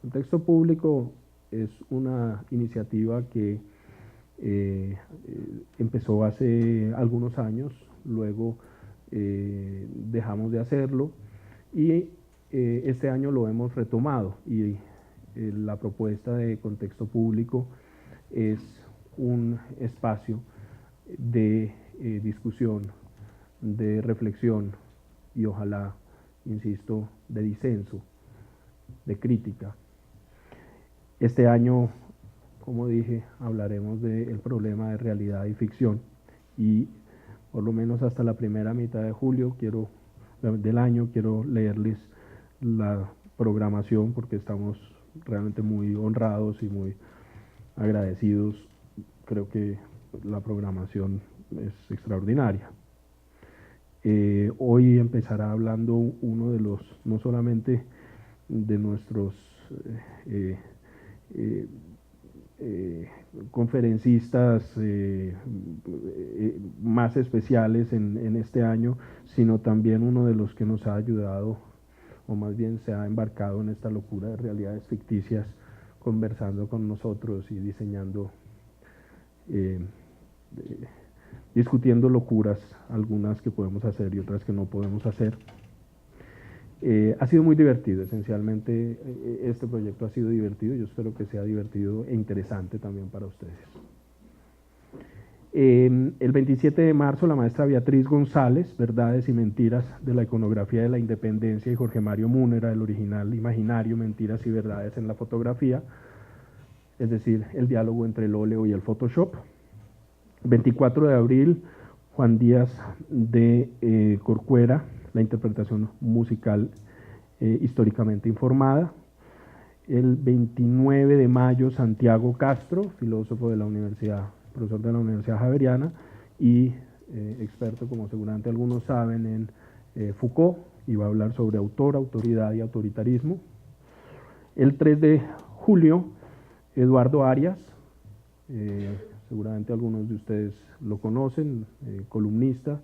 Contexto Público es una iniciativa que empezó hace algunos años, luego dejamos de hacerlo y este año lo hemos retomado y la propuesta de Contexto Público es un espacio de discusión, de reflexión y ojalá, insisto, de disenso, de crítica. Este año, como dije, hablaremos del problema de realidad y ficción y por lo menos hasta la primera mitad de julio del año quiero leerles la programación porque estamos realmente muy honrados y muy agradecidos. Creo que la programación es extraordinaria. Hoy empezará hablando uno de los, no solamente de nuestros conferencistas más especiales en este año, sino también uno de los que nos ha ayudado, o más bien se ha embarcado en esta locura de realidades ficticias, conversando con nosotros y diseñando, discutiendo locuras, algunas que podemos hacer y otras que no podemos hacer. Ha sido muy divertido, esencialmente este proyecto ha sido divertido, yo espero que sea divertido e interesante también para ustedes. El 27 de marzo la maestra Beatriz González, Verdades y Mentiras de la Iconografía de la Independencia, y Jorge Mario Múnera, el original imaginario, Mentiras y Verdades en la Fotografía, es decir, el diálogo entre el óleo y el Photoshop. 24 de abril, Juan Díaz de Corcuera, la interpretación musical históricamente informada. El 29 de mayo, Santiago Castro, filósofo de la universidad, profesor de la Universidad Javeriana y experto, como seguramente algunos saben, en Foucault, y va a hablar sobre autor, autoridad y autoritarismo. El 3 de julio, Eduardo Arias, seguramente algunos de ustedes lo conocen, columnista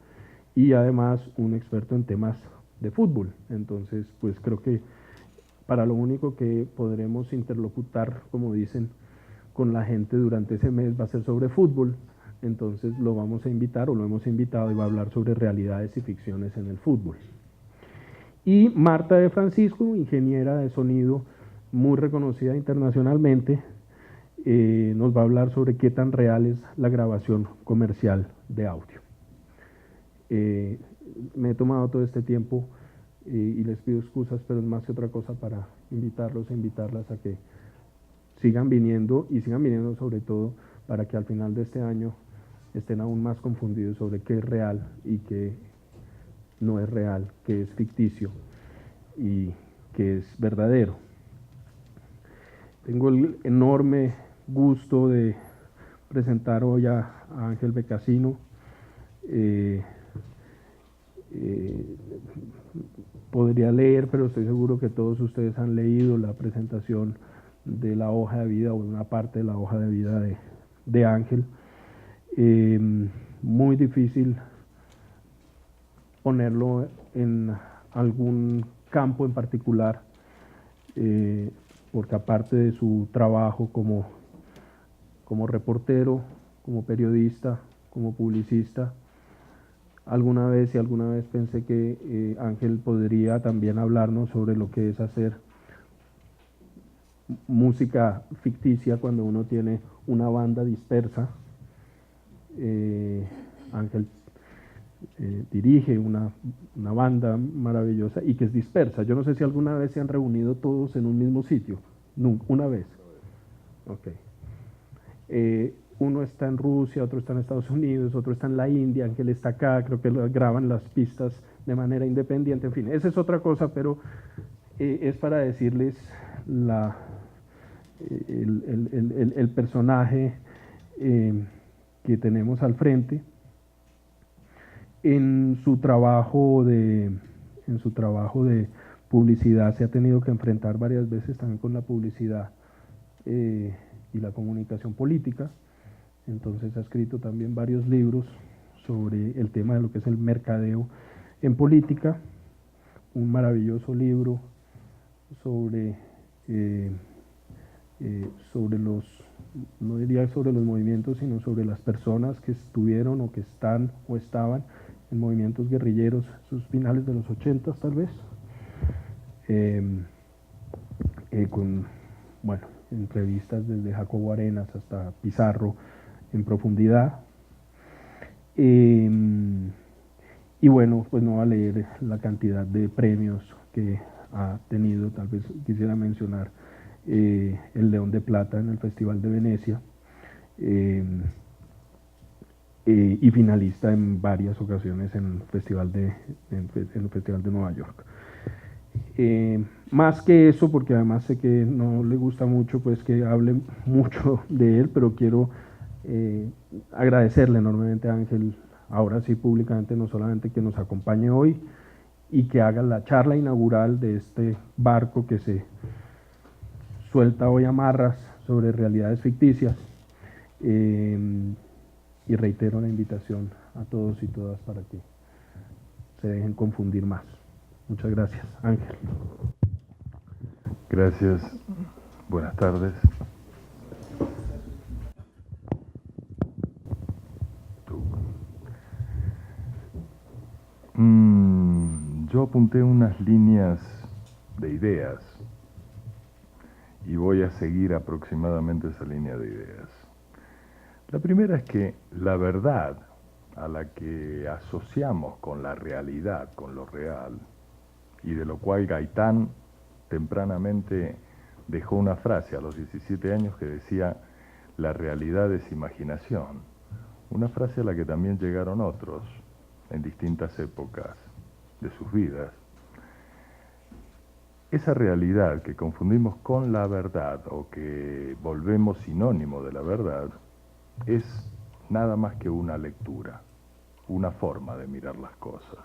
y además un experto en temas de fútbol. Entonces, pues creo que para lo único que podremos interlocutar, como dicen, con la gente durante ese mes va a ser sobre fútbol. Entonces lo vamos a invitar, o lo hemos invitado, y va a hablar sobre realidades y ficciones en el fútbol. Y Marta de Francisco, ingeniera de sonido muy reconocida internacionalmente, nos va a hablar sobre qué tan real es la grabación comercial de audio. Me he tomado todo este tiempo y les pido excusas, pero es más que otra cosa para invitarlos e invitarlas a que sigan viniendo, y sigan viniendo sobre todo para que al final de este año estén aún más confundidos sobre qué es real y qué no es real, qué es ficticio y qué es verdadero. Tengo el enorme gusto de presentar hoy a Ángel Becasino. Podría leer, pero estoy seguro que todos ustedes han leído la presentación de la hoja de vida, o una parte de la hoja de vida de Ángel. Muy difícil ponerlo en algún campo en particular, porque aparte de su trabajo como reportero, como periodista, como publicista, alguna vez pensé que Ángel podría también hablarnos sobre lo que es hacer música ficticia cuando uno tiene una banda dispersa. Ángel dirige una banda maravillosa y que es dispersa. Yo no sé si alguna vez se han reunido todos en un mismo sitio. Nunca, una vez. Okay. Uno está en Rusia, otro está en Estados Unidos, otro está en la India, Ángel está acá, creo que graban las pistas de manera independiente, en fin, esa es otra cosa, pero es para decirles el personaje que tenemos al frente. En su trabajo de publicidad se ha tenido que enfrentar varias veces también con la publicidad y la comunicación política. Entonces ha escrito también varios libros sobre el tema de lo que es el mercadeo en política. Un maravilloso libro sobre sobre los, no diría sobre los movimientos, sino sobre las personas que estuvieron o que están o estaban en movimientos guerrilleros, sus finales de los 80 tal vez, con, bueno, entrevistas desde Jacobo Arenas hasta Pizarro en profundidad. Y bueno, pues no va a leer la cantidad de premios que ha tenido, tal vez quisiera mencionar el León de Plata en el Festival de Venecia, y finalista en varias ocasiones en el Festival de Nueva York. Más que eso, porque además sé que no le gusta mucho pues que hable mucho de él, pero quiero agradecerle enormemente a Ángel, ahora sí públicamente, no solamente que nos acompañe hoy y que haga la charla inaugural de este barco que se suelta hoy amarras sobre realidades ficticias, y reitero la invitación a todos y todas para que se dejen confundir más. Muchas gracias, Ángel. Gracias. Buenas tardes. Yo apunté unas líneas de ideas y voy a seguir aproximadamente esa línea de ideas. La primera es que la verdad a la que asociamos con la realidad, con lo real, y de lo cual Gaitán tempranamente dejó una frase a los 17 años que decía: la realidad es imaginación. Una frase a la que también llegaron otros en distintas épocas de sus vidas. Esa realidad que confundimos con la verdad o que volvemos sinónimo de la verdad es nada más que una lectura, una forma de mirar las cosas.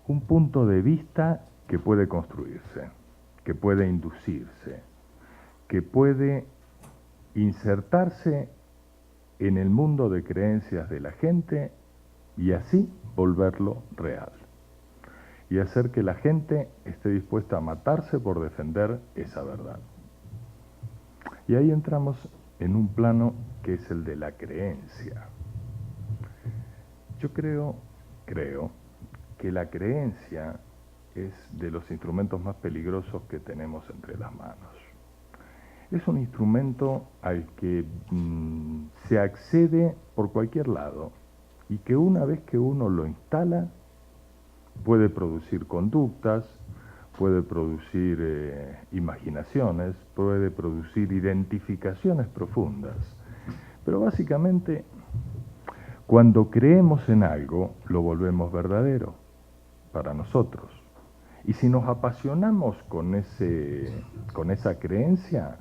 Un punto de vista que puede construirse, que puede inducirse, que puede insertarse en el mundo de creencias de la gente y así volverlo real. Y hacer que la gente esté dispuesta a matarse por defender esa verdad. Y ahí entramos en un plano que es el de la creencia. Yo creo que la creencia es de los instrumentos más peligrosos que tenemos entre las manos. Es un instrumento al que se accede por cualquier lado y que una vez que uno lo instala puede producir conductas, puede producir imaginaciones, puede producir identificaciones profundas. Pero básicamente, cuando creemos en algo, lo volvemos verdadero para nosotros. Y si nos apasionamos con esa creencia,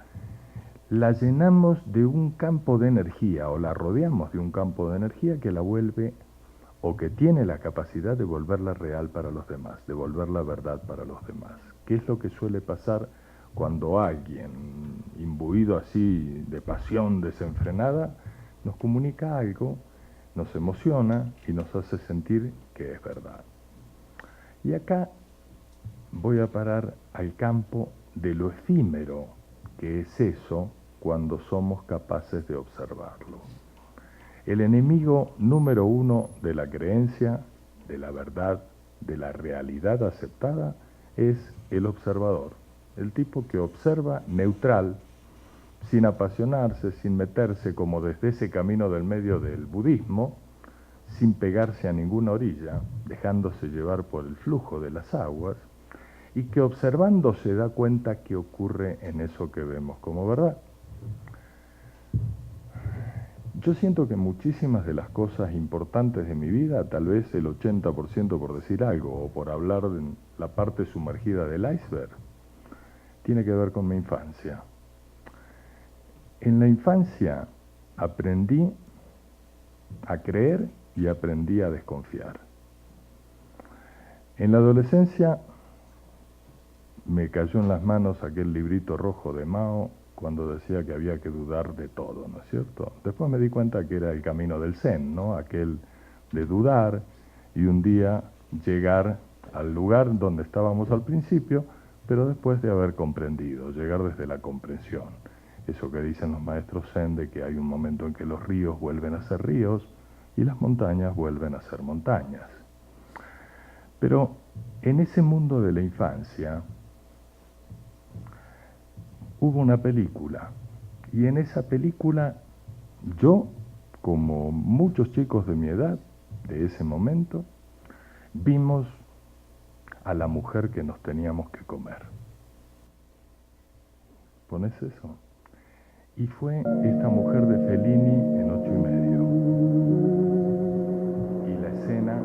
la llenamos de un campo de energía o la rodeamos de un campo de energía que la vuelve o que tiene la capacidad de volverla real para los demás, de volverla verdad para los demás. ¿Qué es lo que suele pasar cuando alguien, imbuido así de pasión desenfrenada, nos comunica algo, nos emociona y nos hace sentir que es verdad? Y acá voy a parar al campo de lo efímero que es eso cuando somos capaces de observarlo. El enemigo número uno de la creencia, de la verdad, de la realidad aceptada, es el observador, el tipo que observa neutral, sin apasionarse, sin meterse como desde ese camino del medio del budismo, sin pegarse a ninguna orilla, dejándose llevar por el flujo de las aguas, y que observando se da cuenta qué ocurre en eso que vemos como verdad. Yo siento que muchísimas de las cosas importantes de mi vida, tal vez el 80% por decir algo, o por hablar de la parte sumergida del iceberg, tiene que ver con mi infancia. En la infancia aprendí a creer y aprendí a desconfiar. En la adolescencia me cayó en las manos aquel librito rojo de Mao cuando decía que había que dudar de todo, ¿no es cierto? Después me di cuenta que era el camino del Zen, ¿no? Aquel de dudar y un día llegar al lugar donde estábamos al principio pero después de haber comprendido, llegar desde la comprensión. Eso que dicen los maestros Zen de que hay un momento en que los ríos vuelven a ser ríos y las montañas vuelven a ser montañas. Pero en ese mundo de la infancia hubo una película, y en esa película yo, como muchos chicos de mi edad, de ese momento, vimos a la mujer que nos teníamos que comer. ¿Pones eso? Y fue esta mujer de Fellini en 8:30. Y la escena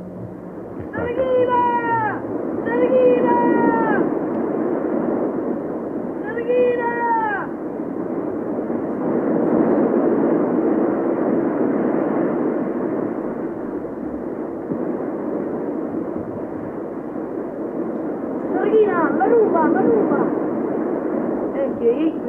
que está acá. ¡Narguila! ¡Narguila! ¡Narguila! ¡Narguila! ¡Maruba! ¡Maruba! Ehi.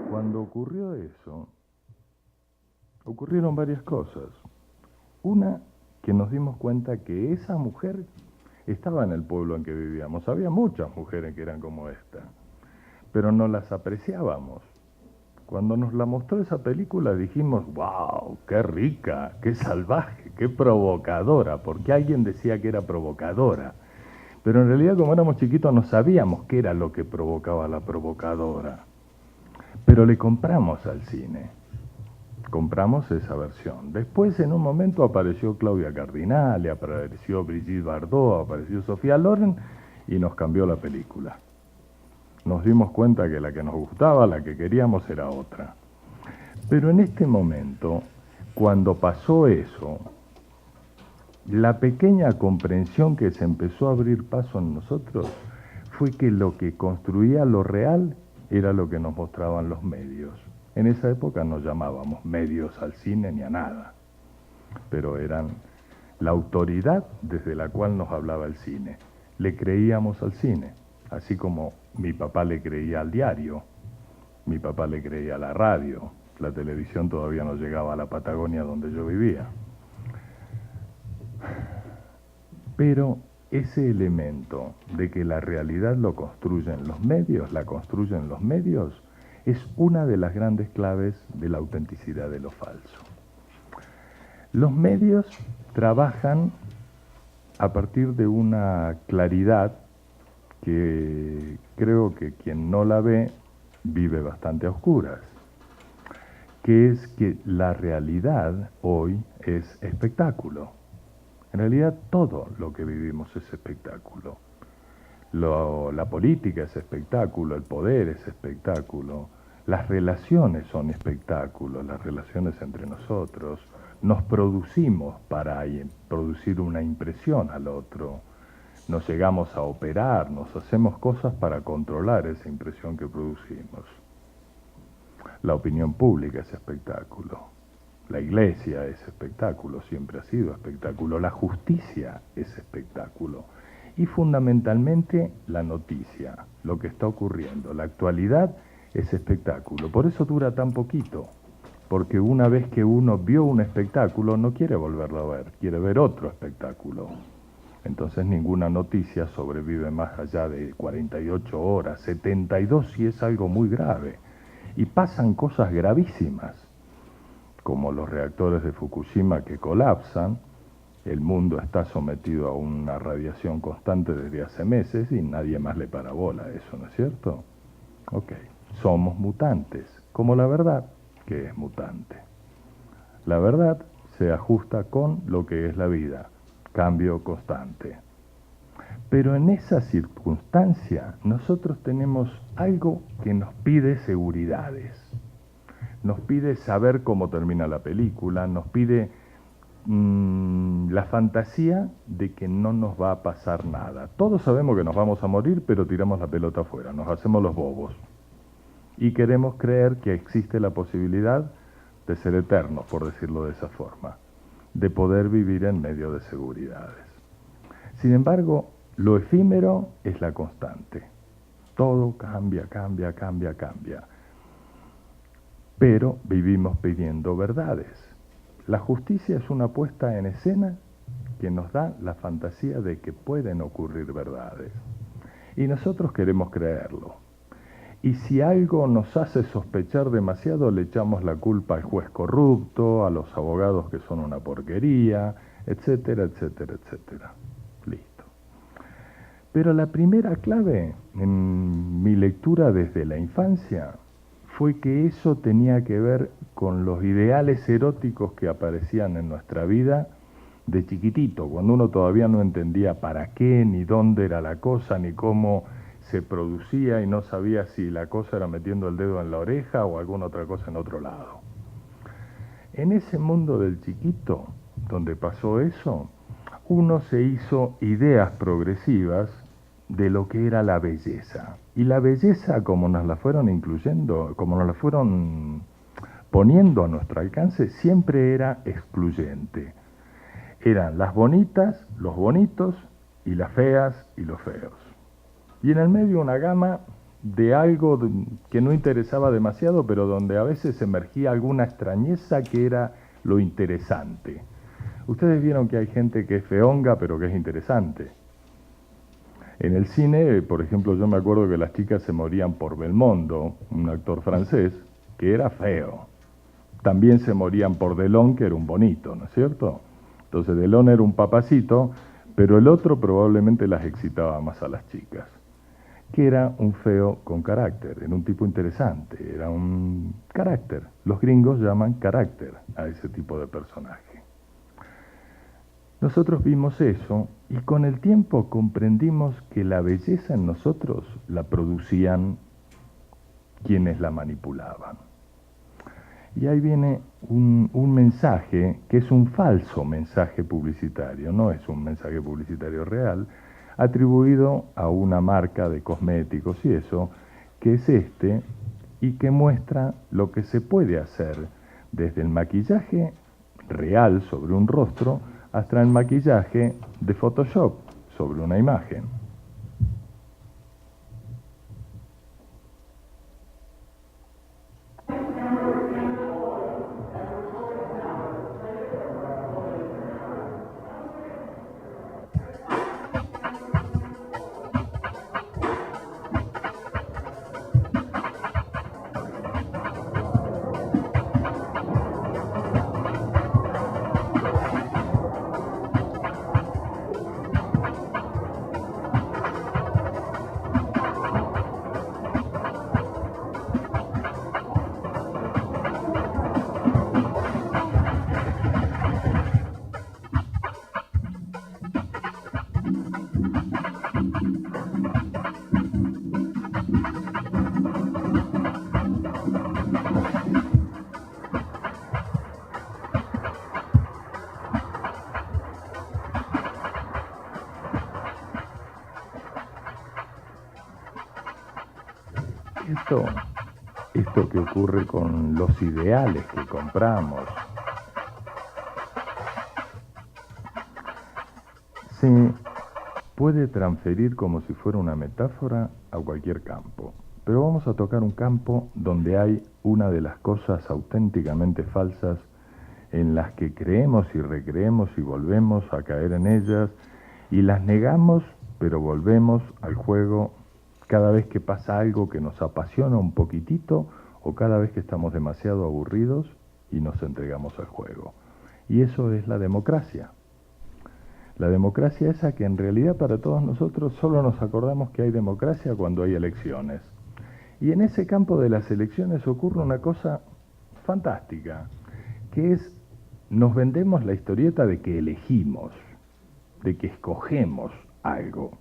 Cuando ocurrió eso, ocurrieron varias cosas. Una, que nos dimos cuenta que esa mujer estaba en el pueblo en que vivíamos. Había muchas mujeres que eran como esta, pero no las apreciábamos. Cuando nos la mostró esa película dijimos, wow, qué rica, qué salvaje, qué provocadora, porque alguien decía que era provocadora. Pero en realidad, como éramos chiquitos, no sabíamos qué era lo que provocaba la provocadora. Pero le compramos al cine. Compramos esa versión. Después, en un momento, apareció Claudia Cardinale, apareció Brigitte Bardot, apareció Sofía Loren, y nos cambió la película. Nos dimos cuenta que la que nos gustaba, la que queríamos, era otra. Pero en este momento, cuando pasó eso, la pequeña comprensión que se empezó a abrir paso en nosotros fue que lo que construía lo real era lo que nos mostraban los medios. En esa época no llamábamos medios al cine ni a nada, pero eran la autoridad desde la cual nos hablaba el cine. Le creíamos al cine, así como mi papá le creía al diario, mi papá le creía a la radio, la televisión todavía no llegaba a la Patagonia donde yo vivía. Pero ese elemento de que la realidad lo construyen los medios, la construyen los medios, es una de las grandes claves de la autenticidad de lo falso. Los medios trabajan a partir de una claridad que creo que quien no la ve vive bastante a oscuras, que es que la realidad hoy es espectáculo. En realidad todo lo que vivimos es espectáculo. La política es espectáculo, el poder es espectáculo, las relaciones son espectáculos, las relaciones entre nosotros. Nos producimos para producir una impresión al otro. Nos llegamos a operar, nos hacemos cosas para controlar esa impresión que producimos. La opinión pública es espectáculo. La iglesia es espectáculo, siempre ha sido espectáculo. La justicia es espectáculo. Y fundamentalmente la noticia, lo que está ocurriendo. La actualidad es espectáculo. Por eso dura tan poquito. Porque una vez que uno vio un espectáculo, no quiere volverlo a ver, quiere ver otro espectáculo. Entonces ninguna noticia sobrevive más allá de 48 horas, 72 si es algo muy grave. Y pasan cosas gravísimas, como los reactores de Fukushima que colapsan. El mundo está sometido a una radiación constante desde hace meses y nadie más le para bola a eso, ¿no es cierto? Ok, somos mutantes, como la verdad, que es mutante. La verdad se ajusta con lo que es la vida, cambio constante. Pero en esa circunstancia nosotros tenemos algo que nos pide seguridades. Nos pide saber cómo termina la película, nos pide la fantasía de que no nos va a pasar nada. Todos sabemos que nos vamos a morir, pero tiramos la pelota afuera, nos hacemos los bobos. Y queremos creer que existe la posibilidad de ser eternos, por decirlo de esa forma, de poder vivir en medio de seguridades. Sin embargo, lo efímero es la constante. Todo cambia, cambia, cambia, cambia. Pero vivimos pidiendo verdades. La justicia es una puesta en escena que nos da la fantasía de que pueden ocurrir verdades. Y nosotros queremos creerlo. Y si algo nos hace sospechar demasiado, le echamos la culpa al juez corrupto, a los abogados que son una porquería, etcétera, etcétera, etcétera. Listo. Pero la primera clave en mi lectura desde la infancia fue que eso tenía que ver con los ideales eróticos que aparecían en nuestra vida de chiquitito, cuando uno todavía no entendía para qué, ni dónde era la cosa, ni cómo se producía, y no sabía si la cosa era metiendo el dedo en la oreja o alguna otra cosa en otro lado. En ese mundo del chiquito, donde pasó eso, uno se hizo ideas progresivas de lo que era la belleza. Y la belleza, como nos la fueron incluyendo, como nos la fueron poniendo a nuestro alcance, siempre era excluyente. Eran las bonitas, los bonitos, y las feas y los feos. Y en el medio una gama de algo que no interesaba demasiado, pero donde a veces emergía alguna extrañeza que era lo interesante. Ustedes vieron que hay gente que es feonga, pero que es interesante. En el cine, por ejemplo, yo me acuerdo que las chicas se morían por Belmondo, un actor francés, que era feo. También se morían por Delon, que era un bonito, ¿no es cierto? Entonces Delon era un papacito, pero el otro probablemente las excitaba más a las chicas, que era un feo con carácter, era un tipo interesante, era un carácter. Los gringos llaman carácter a ese tipo de personaje. Nosotros vimos eso y con el tiempo comprendimos que la belleza en nosotros la producían quienes la manipulaban. Y ahí viene un mensaje que es un falso mensaje publicitario, no es un mensaje publicitario real, atribuido a una marca de cosméticos y eso, que es este, y que muestra lo que se puede hacer desde el maquillaje real sobre un rostro hasta el maquillaje de Photoshop sobre una imagen. esto que ocurre con los ideales que compramos, se puede transferir como si fuera una metáfora a cualquier campo. Pero vamos a tocar un campo donde hay una de las cosas auténticamente falsas en las que creemos y recreemos y volvemos a caer en ellas y las negamos, pero volvemos al juego cada vez que pasa algo que nos apasiona un poquitito o cada vez que estamos demasiado aburridos y nos entregamos al juego. Y eso es la democracia. La democracia esa que en realidad para todos nosotros solo nos acordamos que hay democracia cuando hay elecciones. Y en ese campo de las elecciones ocurre una cosa fantástica, que es, nos vendemos la historieta de que elegimos, de que escogemos algo.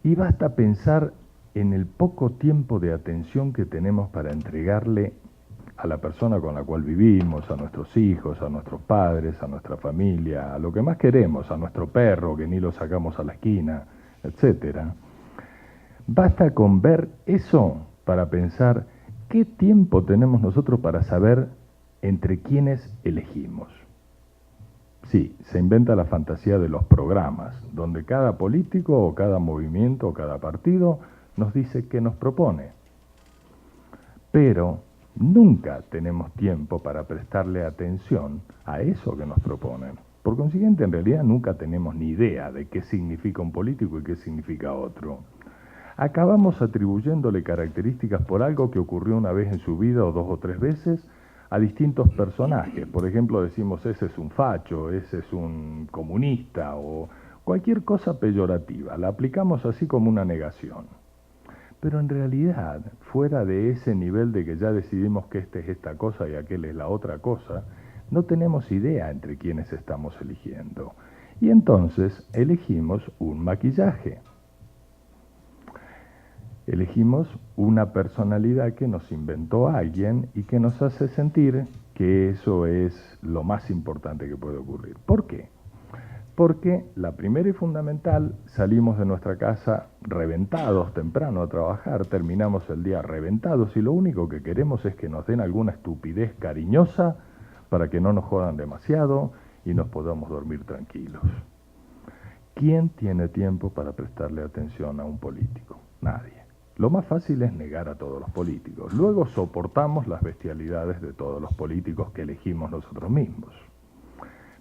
Y basta pensar en el poco tiempo de atención que tenemos para entregarle a la persona con la cual vivimos, a nuestros hijos, a nuestros padres, a nuestra familia, a lo que más queremos, a nuestro perro que ni lo sacamos a la esquina, etcétera. Basta con ver eso para pensar qué tiempo tenemos nosotros para saber entre quiénes elegimos. Sí, se inventa la fantasía de los programas, donde cada político o cada movimiento o cada partido nos dice qué nos propone. Pero nunca tenemos tiempo para prestarle atención a eso que nos proponen. Por consiguiente, en realidad nunca tenemos ni idea de qué significa un político y qué significa otro. Acabamos atribuyéndole características por algo que ocurrió una vez en su vida o 2 o 3 veces a distintos personajes. Por ejemplo, decimos ese es un facho, ese es un comunista o cualquier cosa peyorativa. La aplicamos así como una negación. Pero en realidad, fuera de ese nivel de que ya decidimos que este es esta cosa y aquel es la otra cosa, no tenemos idea entre quiénes estamos eligiendo. Y entonces elegimos un maquillaje. Elegimos una personalidad que nos inventó alguien y que nos hace sentir que eso es lo más importante que puede ocurrir. ¿Por qué? Porque la primera y fundamental, salimos de nuestra casa reventados temprano a trabajar, terminamos el día reventados y lo único que queremos es que nos den alguna estupidez cariñosa para que no nos jodan demasiado y nos podamos dormir tranquilos. ¿Quién tiene tiempo para prestarle atención a un político? Nadie. Lo más fácil es negar a todos los políticos. Luego soportamos las bestialidades de todos los políticos que elegimos nosotros mismos.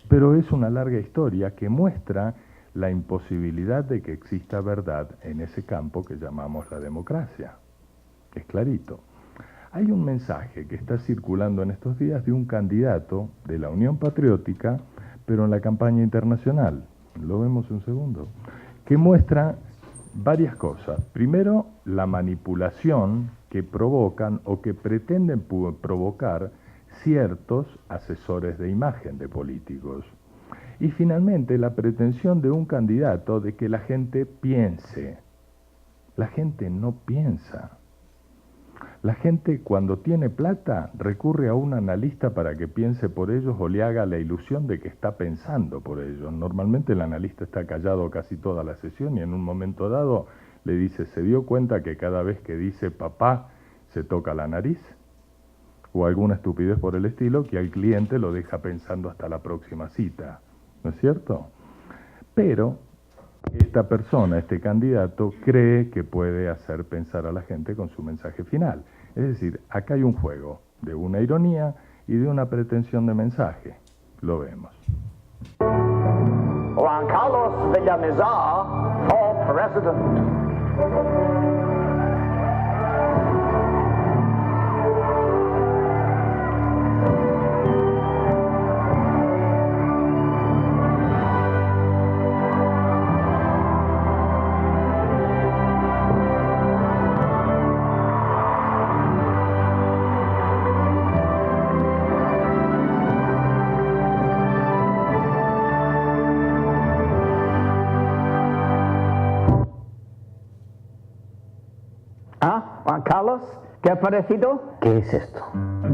Pero es una larga historia que muestra la imposibilidad de que exista verdad en ese campo que llamamos la democracia. Es clarito. Hay un mensaje que está circulando en estos días de un candidato de la Unión Patriótica, pero en la campaña internacional. Lo vemos un segundo. Que muestra varias cosas. Primero, la manipulación que provocan o que pretenden provocar ciertos asesores de imagen de políticos. Y finalmente, la pretensión de un candidato de que la gente piense. La gente no piensa. La gente cuando tiene plata recurre a un analista para que piense por ellos o le haga la ilusión de que está pensando por ellos. Normalmente el analista está callado casi toda la sesión y en un momento dado le dice, ¿se dio cuenta que cada vez que dice papá se toca la nariz? O alguna estupidez por el estilo que al cliente lo deja pensando hasta la próxima cita. ¿No es cierto? Pero esta persona, este candidato, cree que puede hacer pensar a la gente con su mensaje final. Es decir, acá hay un juego de una ironía y de una pretensión de mensaje. Lo vemos. Juan Carlos Villamizar for president. Juan Carlos, ¿qué ha parecido? ¿Qué es esto?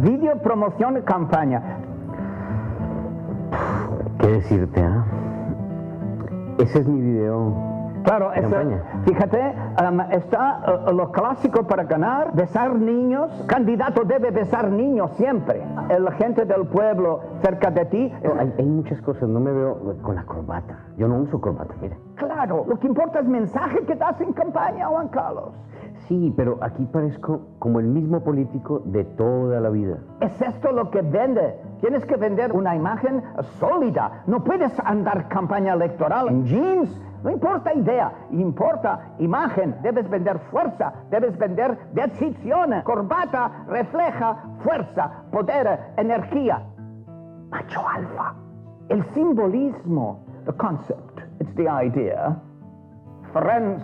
Vídeo promoción y campaña. ¿Qué decirte, ah? Ese es mi video Claro, campaña. fíjate, está lo clásico para ganar, besar niños. Candidato debe besar niños siempre. La gente del pueblo cerca de ti. No, hay muchas cosas, no me veo con la corbata. Yo no uso corbata, mira. Claro, lo que importa es el mensaje que das en campaña, Juan Carlos. Sí, pero aquí parezco como el mismo político de toda la vida. Es esto lo que vende. Tienes que vender una imagen sólida. No puedes andar campaña electoral en jeans. No importa idea, importa imagen. Debes vender fuerza, debes vender decisión. Corbata refleja fuerza, poder, energía. Macho alfa. El simbolismo, the concept, it's the idea. Friends,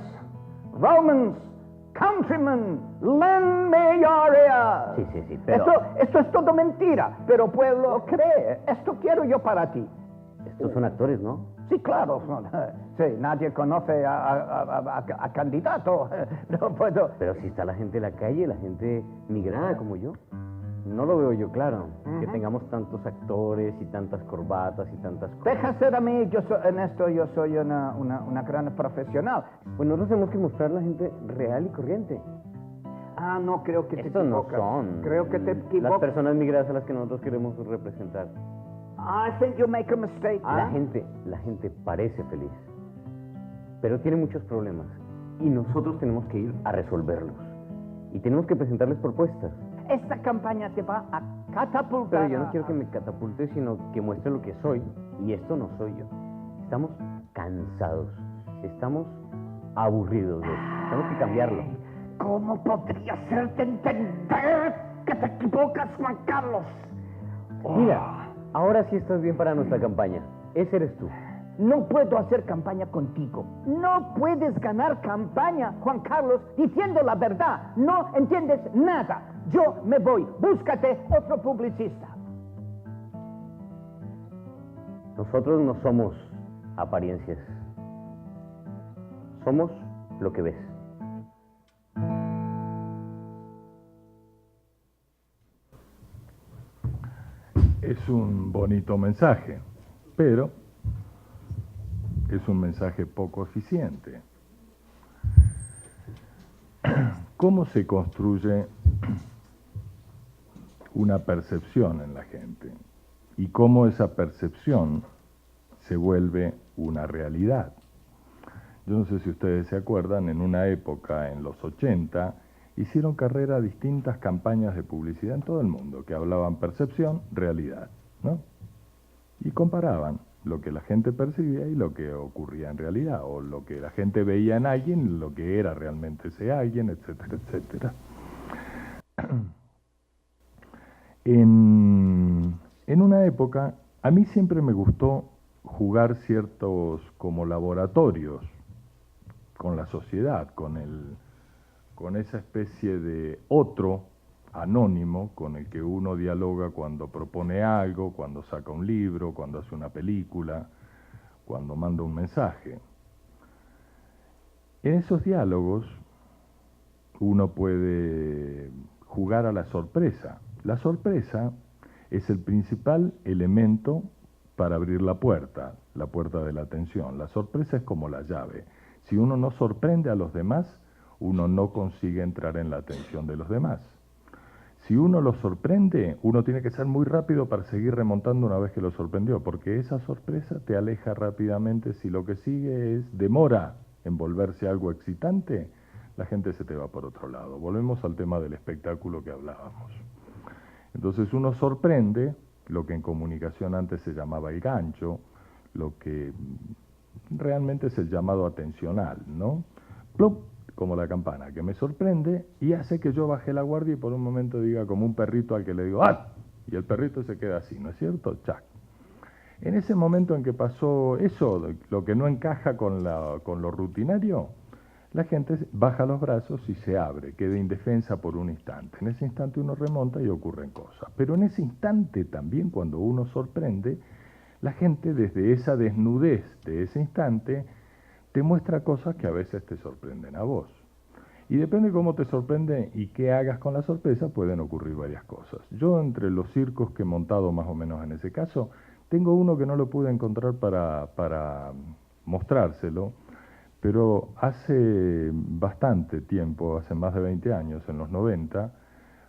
Romans, countrymen, lend me your ear. Sí, pero... Esto es todo mentira, pero pueblo cree. Esto quiero yo para ti. Estos son actores, ¿no? Sí, claro. Sí, nadie conoce a candidato. No puedo. Pero si está la gente en la calle, la gente migrada como yo. No lo veo yo claro, que tengamos tantos actores y tantas corbatas y tantas cosas. Deja ser a mí, en esto yo soy una gran profesional. Pues nosotros tenemos que mostrar a la gente real y corriente. Ah, no, creo que te Estos no equivocas. son Creo que te las equivocas. personas migradas a las que nosotros queremos representar. I think you make a mistake. La gente parece feliz, pero tiene muchos problemas y nosotros tenemos que ir a resolverlos y tenemos que presentarles propuestas. Esta campaña te va a catapultar. Pero yo no quiero que me catapulte, sino que muestre lo que soy, y esto no soy yo. Estamos cansados, estamos aburridos de esto, tenemos que cambiarlo. ¿Cómo podría hacerte entender que te equivocas, Juan Carlos? Mira, ahora sí estás bien para nuestra campaña. Ese eres tú. No puedo hacer campaña contigo. No puedes ganar campaña, Juan Carlos, diciendo la verdad. No entiendes nada. Yo me voy. Búscate otro publicista. Nosotros no somos apariencias. Somos lo que ves. Es un bonito mensaje, pero es un mensaje poco eficiente. ¿Cómo se construye una percepción en la gente? Y cómo esa percepción se vuelve una realidad. Yo no sé si ustedes se acuerdan, en una época, en los 80, hicieron carrera distintas campañas de publicidad en todo el mundo que hablaban percepción, realidad, ¿no? Y comparaban lo que la gente percibía y lo que ocurría en realidad, o lo que la gente veía en alguien, lo que era realmente ese alguien, etcétera, etcétera. En una época, a mí siempre me gustó jugar ciertos como laboratorios con la sociedad, con esa especie de otro anónimo con el que uno dialoga cuando propone algo, cuando saca un libro, cuando hace una película, cuando manda un mensaje. En esos diálogos uno puede jugar a la sorpresa. La sorpresa es el principal elemento para abrir la puerta de la atención. La sorpresa es como la llave. Si uno no sorprende a los demás, uno no consigue entrar en la atención de los demás. Si uno lo sorprende, uno tiene que ser muy rápido para seguir remontando una vez que lo sorprendió, porque esa sorpresa te aleja rápidamente. Si lo que sigue es demora en volverse algo excitante, la gente se te va por otro lado. Volvemos al tema del espectáculo que hablábamos. Entonces uno sorprende lo que en comunicación antes se llamaba el gancho, lo que realmente es el llamado atencional, ¿no? ¡Plop! Como la campana, que me sorprende y hace que yo baje la guardia y por un momento diga como un perrito al que le digo ¡ah! Y el perrito se queda así, ¿no es cierto? ¡Chac! En ese momento en que pasó eso, lo que no encaja con lo rutinario, la gente baja los brazos y se abre, queda indefensa por un instante. En ese instante uno remonta y ocurren cosas. Pero en ese instante también, cuando uno sorprende, la gente desde esa desnudez de ese instante te muestra cosas que a veces te sorprenden a vos. Y depende de cómo te sorprende y qué hagas con la sorpresa, pueden ocurrir varias cosas. Yo, entre los circos que he montado más o menos en ese caso, tengo uno que no lo pude encontrar para mostrárselo, Pero hace bastante tiempo, hace más de 20 años, en los 90,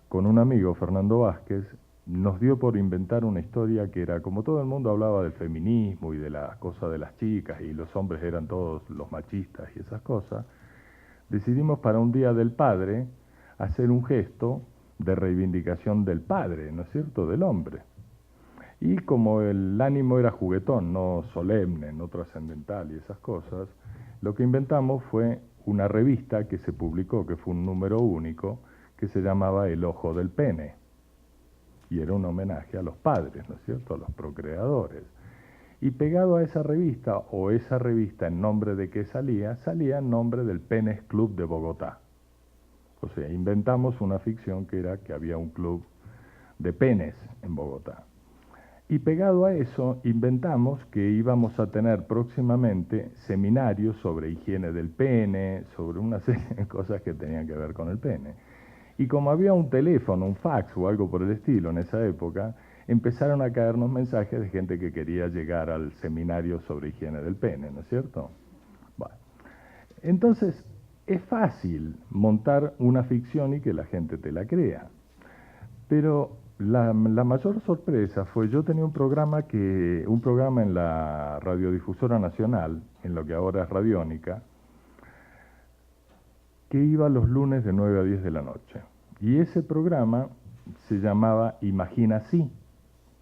con un amigo, Fernando Vázquez, nos dio por inventar una historia que era, como todo el mundo hablaba del feminismo y de las cosas de las chicas, y los hombres eran todos los machistas y esas cosas, decidimos para un Día del Padre hacer un gesto de reivindicación del padre, ¿no es cierto?, del hombre. Y como el ánimo era juguetón, no solemne, no trascendental y esas cosas, lo que inventamos fue una revista que se publicó, que fue un número único, que se llamaba El Ojo del Pene. Y era un homenaje a los padres, ¿no es cierto?, a los procreadores. Y pegado a esa revista, o esa revista en nombre de qué salía, salía en nombre del Penes Club de Bogotá. O sea, inventamos una ficción que era que había un club de penes en Bogotá. Y pegado a eso, inventamos que íbamos a tener próximamente seminarios sobre higiene del pene, sobre una serie de cosas que tenían que ver con el pene. Y como había un teléfono, un fax o algo por el estilo en esa época, empezaron a caernos mensajes de gente que quería llegar al seminario sobre higiene del pene, ¿no es cierto? Bueno, entonces, es fácil montar una ficción y que la gente te la crea. Pero la mayor sorpresa fue, yo tenía un programa en la Radiodifusora Nacional, en lo que ahora es Radiónica, que iba los lunes de 9 a 10 de la noche. Y ese programa se llamaba Imagina Sí,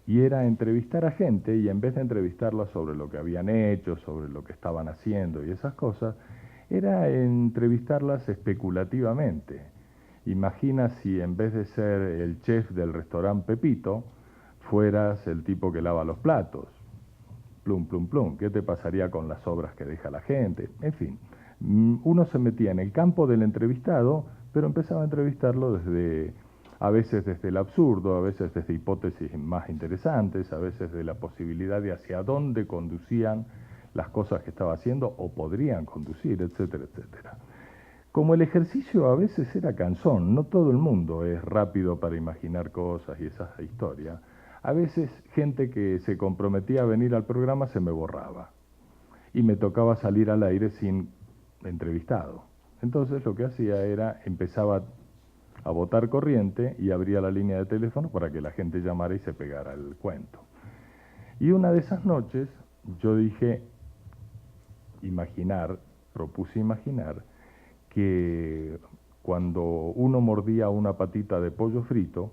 y era entrevistar a gente, y en vez de entrevistarla sobre lo que habían hecho, sobre lo que estaban haciendo y esas cosas, era entrevistarlas especulativamente. Imagina si en vez de ser el chef del restaurante Pepito, fueras el tipo que lava los platos. Plum, plum, plum. ¿Qué te pasaría con las obras que deja la gente? En fin, uno se metía en el campo del entrevistado, pero empezaba a entrevistarlo a veces desde el absurdo, a veces desde hipótesis más interesantes, a veces de la posibilidad de hacia dónde conducían las cosas que estaba haciendo o podrían conducir, etcétera, etcétera. Como el ejercicio a veces era cansón, no todo el mundo es rápido para imaginar cosas y esas historias, a veces gente que se comprometía a venir al programa se me borraba y me tocaba salir al aire sin entrevistado. Entonces lo que hacía era, empezaba a botar corriente y abría la línea de teléfono para que la gente llamara y se pegara el cuento. Y una de esas noches yo propuse imaginar que cuando uno mordía una patita de pollo frito,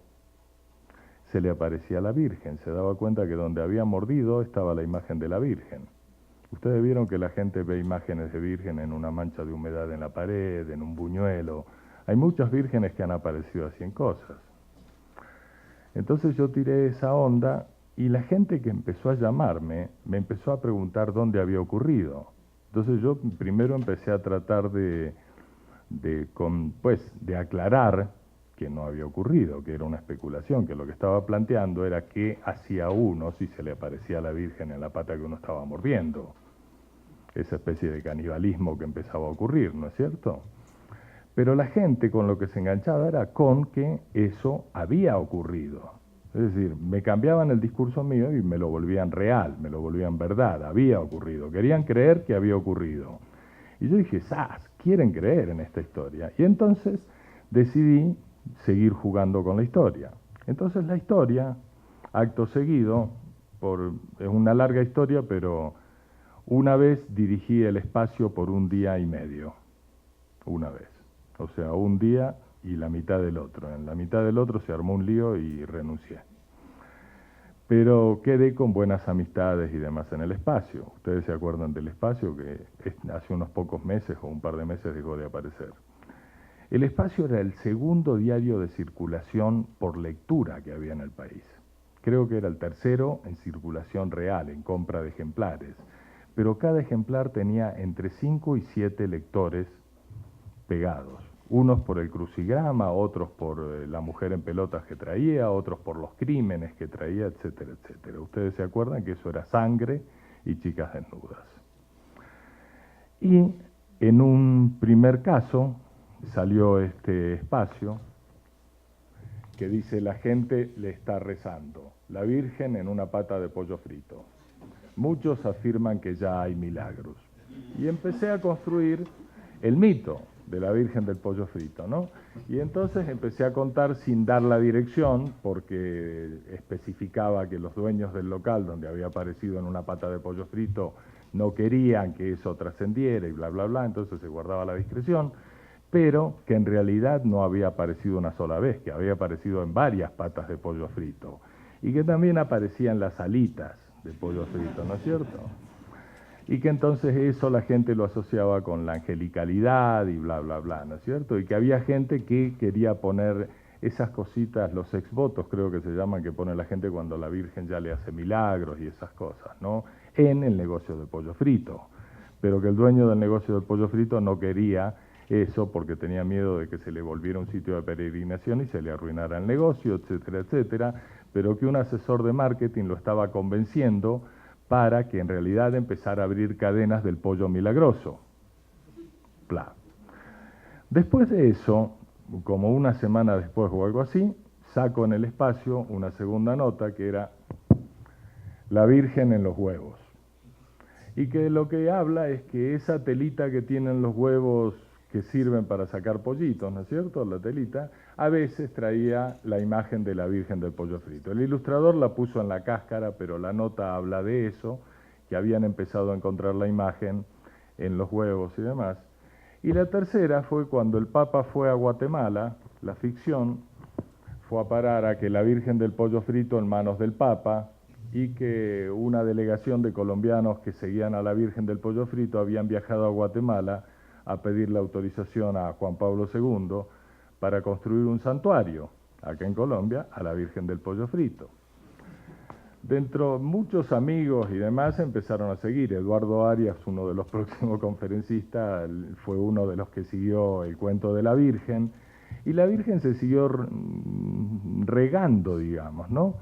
se le aparecía la Virgen, se daba cuenta que donde había mordido estaba la imagen de la Virgen. Ustedes vieron que la gente ve imágenes de Virgen en una mancha de humedad en la pared, en un buñuelo. Hay muchas vírgenes que han aparecido así en cosas. Entonces yo tiré esa onda y la gente que empezó a llamarme me empezó a preguntar dónde había ocurrido. Entonces yo primero empecé a tratar de aclarar que no había ocurrido, que era una especulación, que lo que estaba planteando era qué hacía uno si se le aparecía a la Virgen en la pata que uno estaba mordiendo. Esa especie de canibalismo que empezaba a ocurrir, ¿no es cierto? Pero la gente con lo que se enganchaba era con que eso había ocurrido. Es decir, me cambiaban el discurso mío y me lo volvían real, me lo volvían verdad, había ocurrido. Querían creer que había ocurrido. Y yo dije, ¡zas! Quieren creer en esta historia. Y entonces decidí seguir jugando con la historia. Entonces la historia, acto seguido, es una larga historia, pero una vez dirigí el espacio por un día y medio. Una vez. O sea, un día y la mitad del otro. En la mitad del otro se armó un lío y renuncié. Pero quedé con buenas amistades y demás en el espacio. Ustedes se acuerdan del espacio que hace unos pocos meses o un par de meses dejó de aparecer. El espacio era el segundo diario de circulación por lectura que había en el país. Creo que era el tercero en circulación real, en compra de ejemplares. Pero cada ejemplar tenía entre 5 y 7 lectores pegados. Unos por el crucigrama, otros por la mujer en pelotas que traía, otros por los crímenes que traía, etcétera, etcétera. Ustedes se acuerdan que eso era Sangre y Chicas Desnudas. Y en un primer caso salió este espacio que dice: la gente le está rezando, la Virgen en una pata de pollo frito. Muchos afirman que ya hay milagros. Y empecé a construir el mito de la Virgen del Pollo Frito, ¿no? Y entonces empecé a contar sin dar la dirección, porque especificaba que los dueños del local donde había aparecido en una pata de pollo frito no querían que eso trascendiera y bla, bla, bla, entonces se guardaba la discreción, pero que en realidad no había aparecido una sola vez, que había aparecido en varias patas de pollo frito, y que también aparecían las alitas de pollo frito, ¿no es cierto? Y que entonces eso la gente lo asociaba con la angelicalidad y bla, bla, bla, ¿no es cierto? Y que había gente que quería poner esas cositas, los exvotos creo que se llaman, que pone la gente cuando la Virgen ya le hace milagros y esas cosas, ¿no? En el negocio de pollo frito. Pero que el dueño del negocio del pollo frito no quería eso porque tenía miedo de que se le volviera un sitio de peregrinación y se le arruinara el negocio, etcétera, etcétera, pero que un asesor de marketing lo estaba convenciendo para que en realidad empezara a abrir cadenas del pollo milagroso. Bla. Después de eso, como una semana después o algo así, saco en el espacio una segunda nota que era la Virgen en los huevos. Y que lo que habla es que esa telita que tienen los huevos que sirven para sacar pollitos, ¿no es cierto?, la telita, a veces traía la imagen de la Virgen del Pollo Frito. El ilustrador la puso en la cáscara, pero la nota habla de eso, que habían empezado a encontrar la imagen en los huevos y demás. Y la tercera fue cuando el Papa fue a Guatemala, la ficción fue a parar a que la Virgen del Pollo Frito en manos del Papa, y que una delegación de colombianos que seguían a la Virgen del Pollo Frito habían viajado a Guatemala a pedir la autorización a Juan Pablo II para construir un santuario, acá en Colombia, a la Virgen del Pollo Frito. Dentro, muchos amigos y demás empezaron a seguir. Eduardo Arias, uno de los próximos conferencistas, fue uno de los que siguió el cuento de la Virgen, y la Virgen se siguió regando, digamos, ¿no?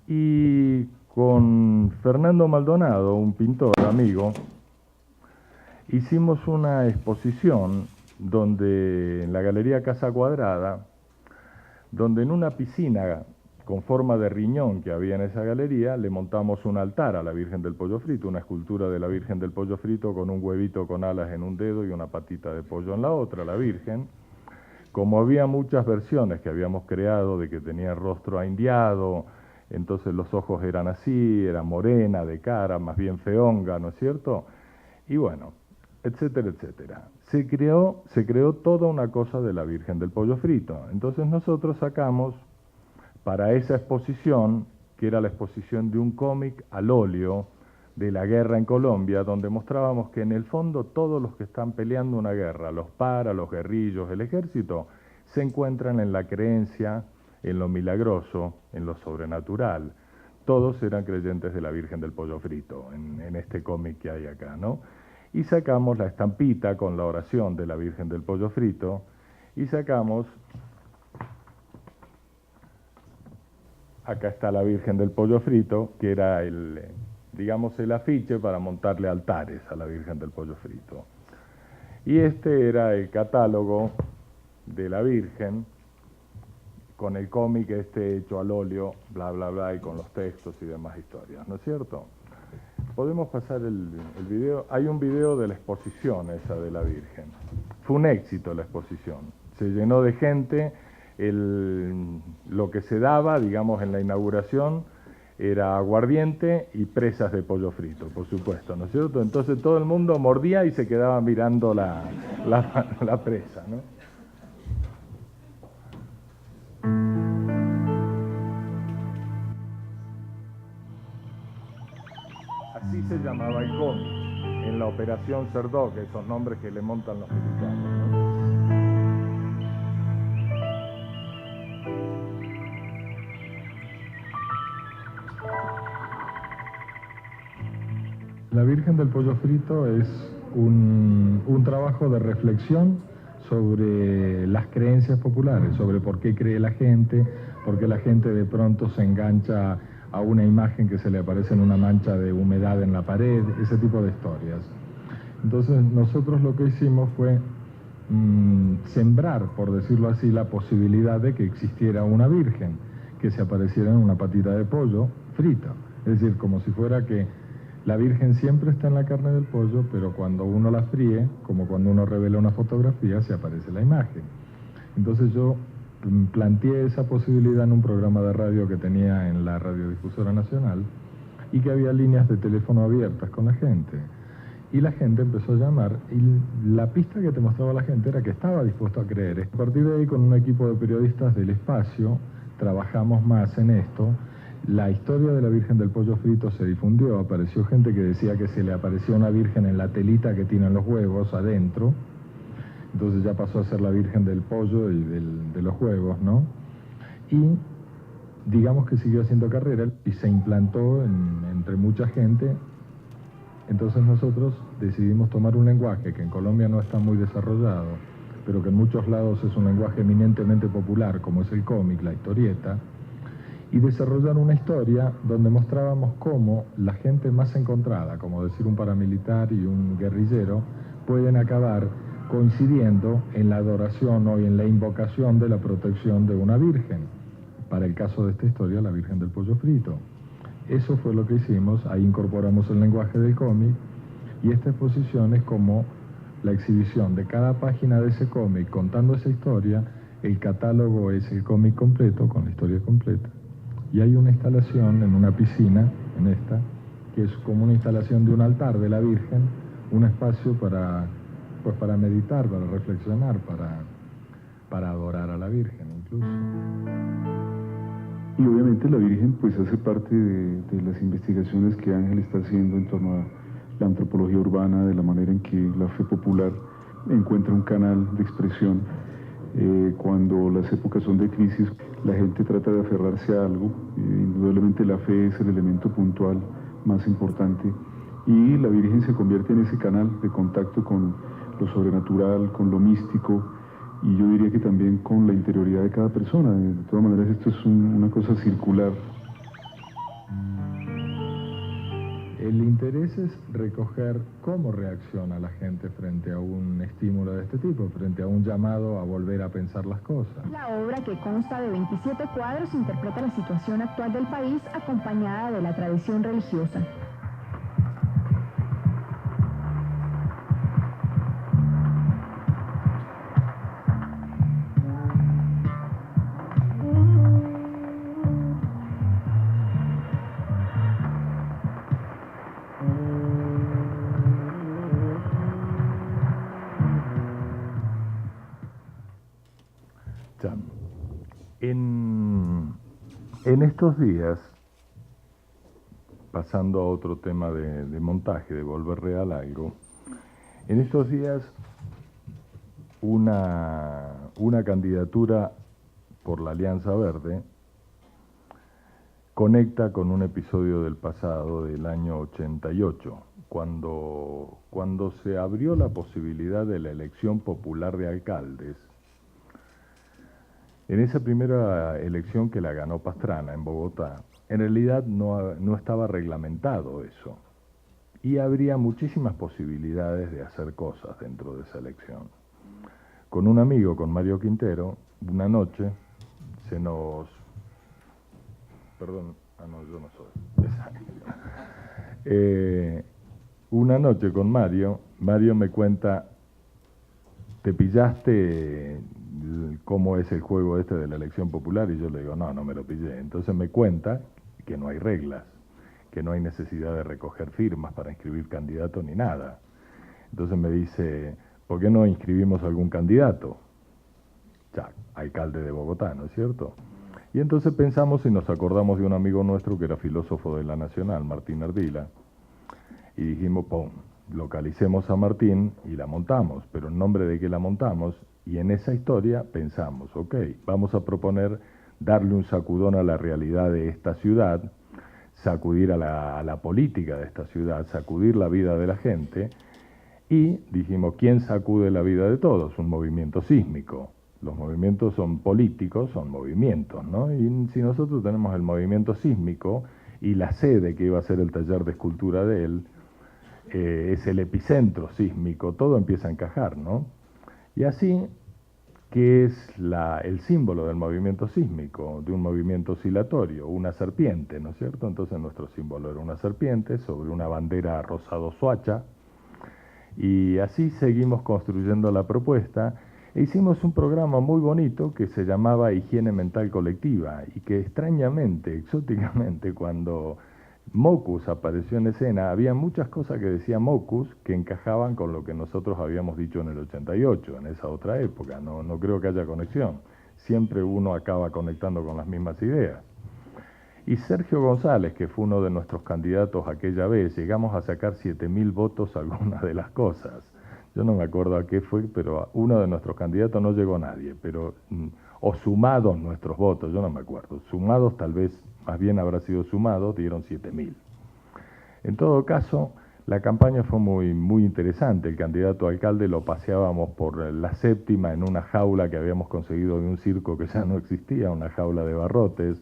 Y con Fernando Maldonado, un pintor amigo, hicimos una exposición donde, en la Galería Casa Cuadrada, donde en una piscina con forma de riñón que había en esa galería, le montamos un altar a la Virgen del Pollo Frito, una escultura de la Virgen del Pollo Frito con un huevito con alas en un dedo y una patita de pollo en la otra, la Virgen. Como había muchas versiones que habíamos creado de que tenía rostro aindiado, entonces los ojos eran así, era morena de cara, más bien feonga, ¿no es cierto? Y bueno, etcétera, etcétera. Se creó toda una cosa de la Virgen del Pollo Frito. Entonces nosotros sacamos para esa exposición, que era la exposición de un cómic al óleo de la guerra en Colombia, donde mostrábamos que en el fondo todos los que están peleando una guerra, los paras, los guerrillos, el ejército, se encuentran en la creencia, en lo milagroso, en lo sobrenatural. Todos eran creyentes de la Virgen del Pollo Frito, en este cómic que hay acá, ¿no? Y sacamos la estampita con la oración de la Virgen del Pollo Frito, y sacamos, acá está la Virgen del Pollo Frito, que era digamos, el afiche para montarle altares a la Virgen del Pollo Frito. Y este era el catálogo de la Virgen, con el cómic hecho al óleo, bla, bla, bla, y con los textos y demás historias, ¿no es cierto? Podemos pasar el video. Hay un video de la exposición esa de la Virgen. Fue un éxito la exposición. Se llenó de gente. Lo que se daba, digamos, en la inauguración era aguardiente y presas de pollo frito, por supuesto, ¿no es cierto? Entonces todo el mundo mordía y se quedaba mirando la presa, ¿no? Así se llamaba el cómic, en la Operación Cerdoc, esos nombres que le montan los militares, ¿no? La Virgen del Pollo Frito es un trabajo de reflexión sobre las creencias populares, sobre por qué cree la gente, por qué la gente de pronto se engancha a una imagen que se le aparece en una mancha de humedad en la pared, ese tipo de historias. Entonces nosotros lo que hicimos fue sembrar, por decirlo así, la posibilidad de que existiera una virgen que se apareciera en una patita de pollo frita. Es decir, como si fuera que La Virgen siempre está en la carne del pollo, pero cuando uno la fríe, como cuando uno revela una fotografía, se aparece la imagen. Entonces yo planteé esa posibilidad en un programa de radio que tenía en la Radiodifusora Nacional y que había líneas de teléfono abiertas con la gente. Y la gente empezó a llamar y la pista que te mostraba la gente era que estaba dispuesto a creer. A partir de ahí, con un equipo de periodistas del espacio, trabajamos más en esto. La historia de la Virgen del Pollo Frito se difundió, apareció gente que decía que se le apareció una virgen en la telita que tienen los huevos adentro. Entonces ya pasó a ser la Virgen del Pollo y de los huevos, ¿no? Y digamos que siguió haciendo carrera y se implantó entre mucha gente. Entonces nosotros decidimos tomar un lenguaje que en Colombia no está muy desarrollado, pero que en muchos lados es un lenguaje eminentemente popular, como es el cómic, la historieta, y desarrollar una historia donde mostrábamos cómo la gente más encontrada, como decir un paramilitar y un guerrillero, pueden acabar coincidiendo en la adoración o en la invocación de la protección de una virgen. Para el caso de esta historia, la Virgen del Pollo Frito. Eso fue lo que hicimos, ahí incorporamos el lenguaje del cómic, y esta exposición es como la exhibición de cada página de ese cómic contando esa historia. El catálogo es el cómic completo, con la historia completa. Y hay una instalación en una piscina, en esta, que es como una instalación de un altar de la Virgen, un espacio para meditar, para reflexionar, para adorar a la Virgen incluso. Y obviamente la Virgen pues hace parte de las investigaciones que Ángel está haciendo en torno a la antropología urbana, de la manera en que la fe popular encuentra un canal de expresión. Cuando las épocas son de crisis, la gente trata de aferrarse a algo. Indudablemente la fe es el elemento puntual más importante, y la Virgen se convierte en ese canal de contacto con lo sobrenatural, con lo místico, y yo diría que también con la interioridad de cada persona. De todas maneras, esto es una cosa circular. El interés es recoger cómo reacciona la gente frente a un estímulo de este tipo, frente a un llamado a volver a pensar las cosas. La obra, que consta de 27 cuadros, interpreta la situación actual del país acompañada de la tradición religiosa. En estos días, pasando a otro tema de montaje, de volver real algo, en estos días una candidatura por la Alianza Verde conecta con un episodio del pasado, del año 88, cuando se abrió la posibilidad de la elección popular de alcaldes. En esa primera elección, que la ganó Pastrana en Bogotá, en realidad no estaba reglamentado eso, y habría muchísimas posibilidades de hacer cosas dentro de esa elección. Con un amigo, con Mario Quintero, una noche se nos... Perdón, no, yo no soy. Una noche con Mario me cuenta: ¿te pillaste cómo es el juego este de la elección popular? Y yo le digo, no me lo pillé. Entonces me cuenta que no hay reglas, que no hay necesidad de recoger firmas para inscribir candidatos ni nada. Entonces me dice, ¿por qué no inscribimos algún candidato? Ya, alcalde de Bogotá, ¿no es cierto? Y entonces pensamos y nos acordamos de un amigo nuestro que era filósofo de la Nacional, Martín Ardila, y dijimos, ¡pum!, localicemos a Martín y la montamos. Pero en nombre de que la montamos, y en esa historia pensamos, ok, vamos a proponer darle un sacudón a la realidad de esta ciudad, sacudir a la política de esta ciudad, sacudir la vida de la gente, y dijimos, ¿quién sacude la vida de todos? Un movimiento sísmico. Los movimientos son políticos, son movimientos, ¿no? Y si nosotros tenemos el movimiento sísmico y la sede que iba a ser el taller de escultura de él, es el epicentro sísmico, todo empieza a encajar, ¿no? Y así que es el símbolo del movimiento sísmico, de un movimiento oscilatorio, una serpiente, ¿no es cierto? Entonces nuestro símbolo era una serpiente sobre una bandera rosado-suacha, y así seguimos construyendo la propuesta, e hicimos un programa muy bonito que se llamaba Higiene Mental Colectiva, y que extrañamente, exóticamente, cuando Mockus apareció en escena, había muchas cosas que decía Mockus que encajaban con lo que nosotros habíamos dicho en el 88, en esa otra época. No creo que haya conexión. Siempre uno acaba conectando con las mismas ideas. Y Sergio González, que fue uno de nuestros candidatos aquella vez, llegamos a sacar 7.000 votos algunas de las cosas. Yo no me acuerdo a qué fue, pero uno de nuestros candidatos no llegó nadie, pero o sumados nuestros votos, yo no me acuerdo. Sumados tal vez, más bien habrá sido sumados, dieron 7.000. En todo caso, la campaña fue muy interesante. El candidato a alcalde lo paseábamos por la séptima en una jaula que habíamos conseguido de un circo que ya no existía, una jaula de barrotes,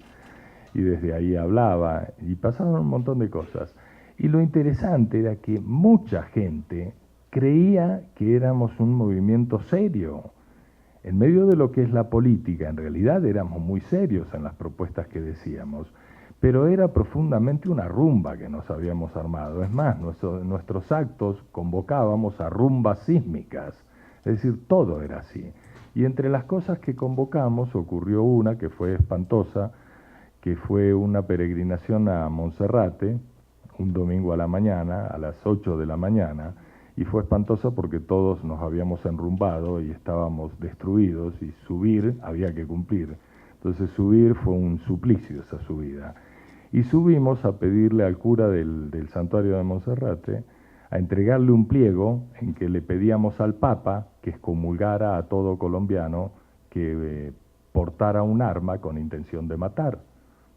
y desde ahí hablaba, y pasaron un montón de cosas. Y lo interesante era que mucha gente creía que éramos un movimiento serio. En medio de lo que es la política, en realidad éramos muy serios en las propuestas que decíamos, pero era profundamente una rumba que nos habíamos armado. Es más, nuestros actos convocábamos a rumbas sísmicas, es decir, todo era así. Y entre las cosas que convocamos ocurrió una que fue espantosa, que fue una peregrinación a Monserrate, un domingo a la mañana, a las 8 de la mañana, y fue espantosa porque todos nos habíamos enrumbado y estábamos destruidos, y subir había que cumplir. Entonces subir fue un suplicio, esa subida. Y subimos a pedirle al cura del santuario de Monserrate, a entregarle un pliego en que le pedíamos al Papa que excomulgara a todo colombiano que portara un arma con intención de matar,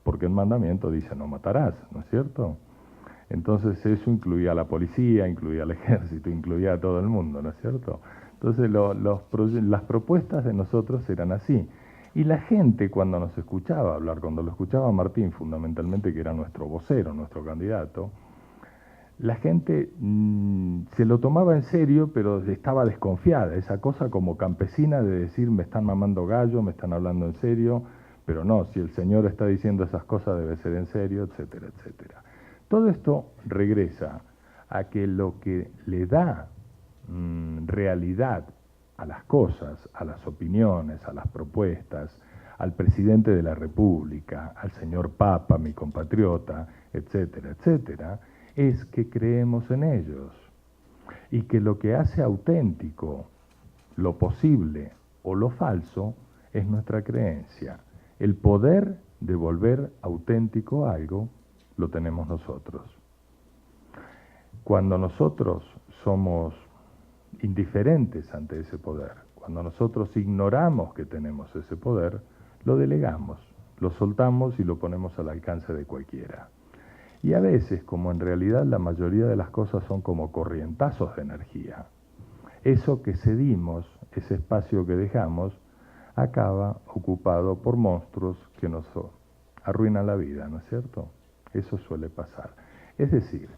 porque el mandamiento dice no matarás, ¿no es cierto? Entonces eso incluía a la policía, incluía al ejército, incluía a todo el mundo, ¿no es cierto? Entonces las propuestas de nosotros eran así. Y la gente cuando nos escuchaba hablar, cuando lo escuchaba Martín fundamentalmente, que era nuestro vocero, nuestro candidato, la gente se lo tomaba en serio, pero estaba desconfiada, esa cosa como campesina de decir me están mamando gallo, me están hablando en serio, pero no, si el señor está diciendo esas cosas debe ser en serio, etcétera, etcétera. Todo esto regresa a que lo que le da realidad a las cosas, a las opiniones, a las propuestas, al presidente de la República, al señor Papa, mi compatriota, etcétera, etcétera, es que creemos en ellos. Y que lo que hace auténtico, lo posible o lo falso, es nuestra creencia. El poder de volver auténtico algo lo tenemos nosotros. Cuando nosotros somos indiferentes ante ese poder, cuando nosotros ignoramos que tenemos ese poder, lo delegamos, lo soltamos y lo ponemos al alcance de cualquiera. Y a veces, como en realidad la mayoría de las cosas son como corrientazos de energía, eso que cedimos, ese espacio que dejamos, acaba ocupado por monstruos que nos arruinan la vida, ¿no es cierto? Eso suele pasar. Es decir,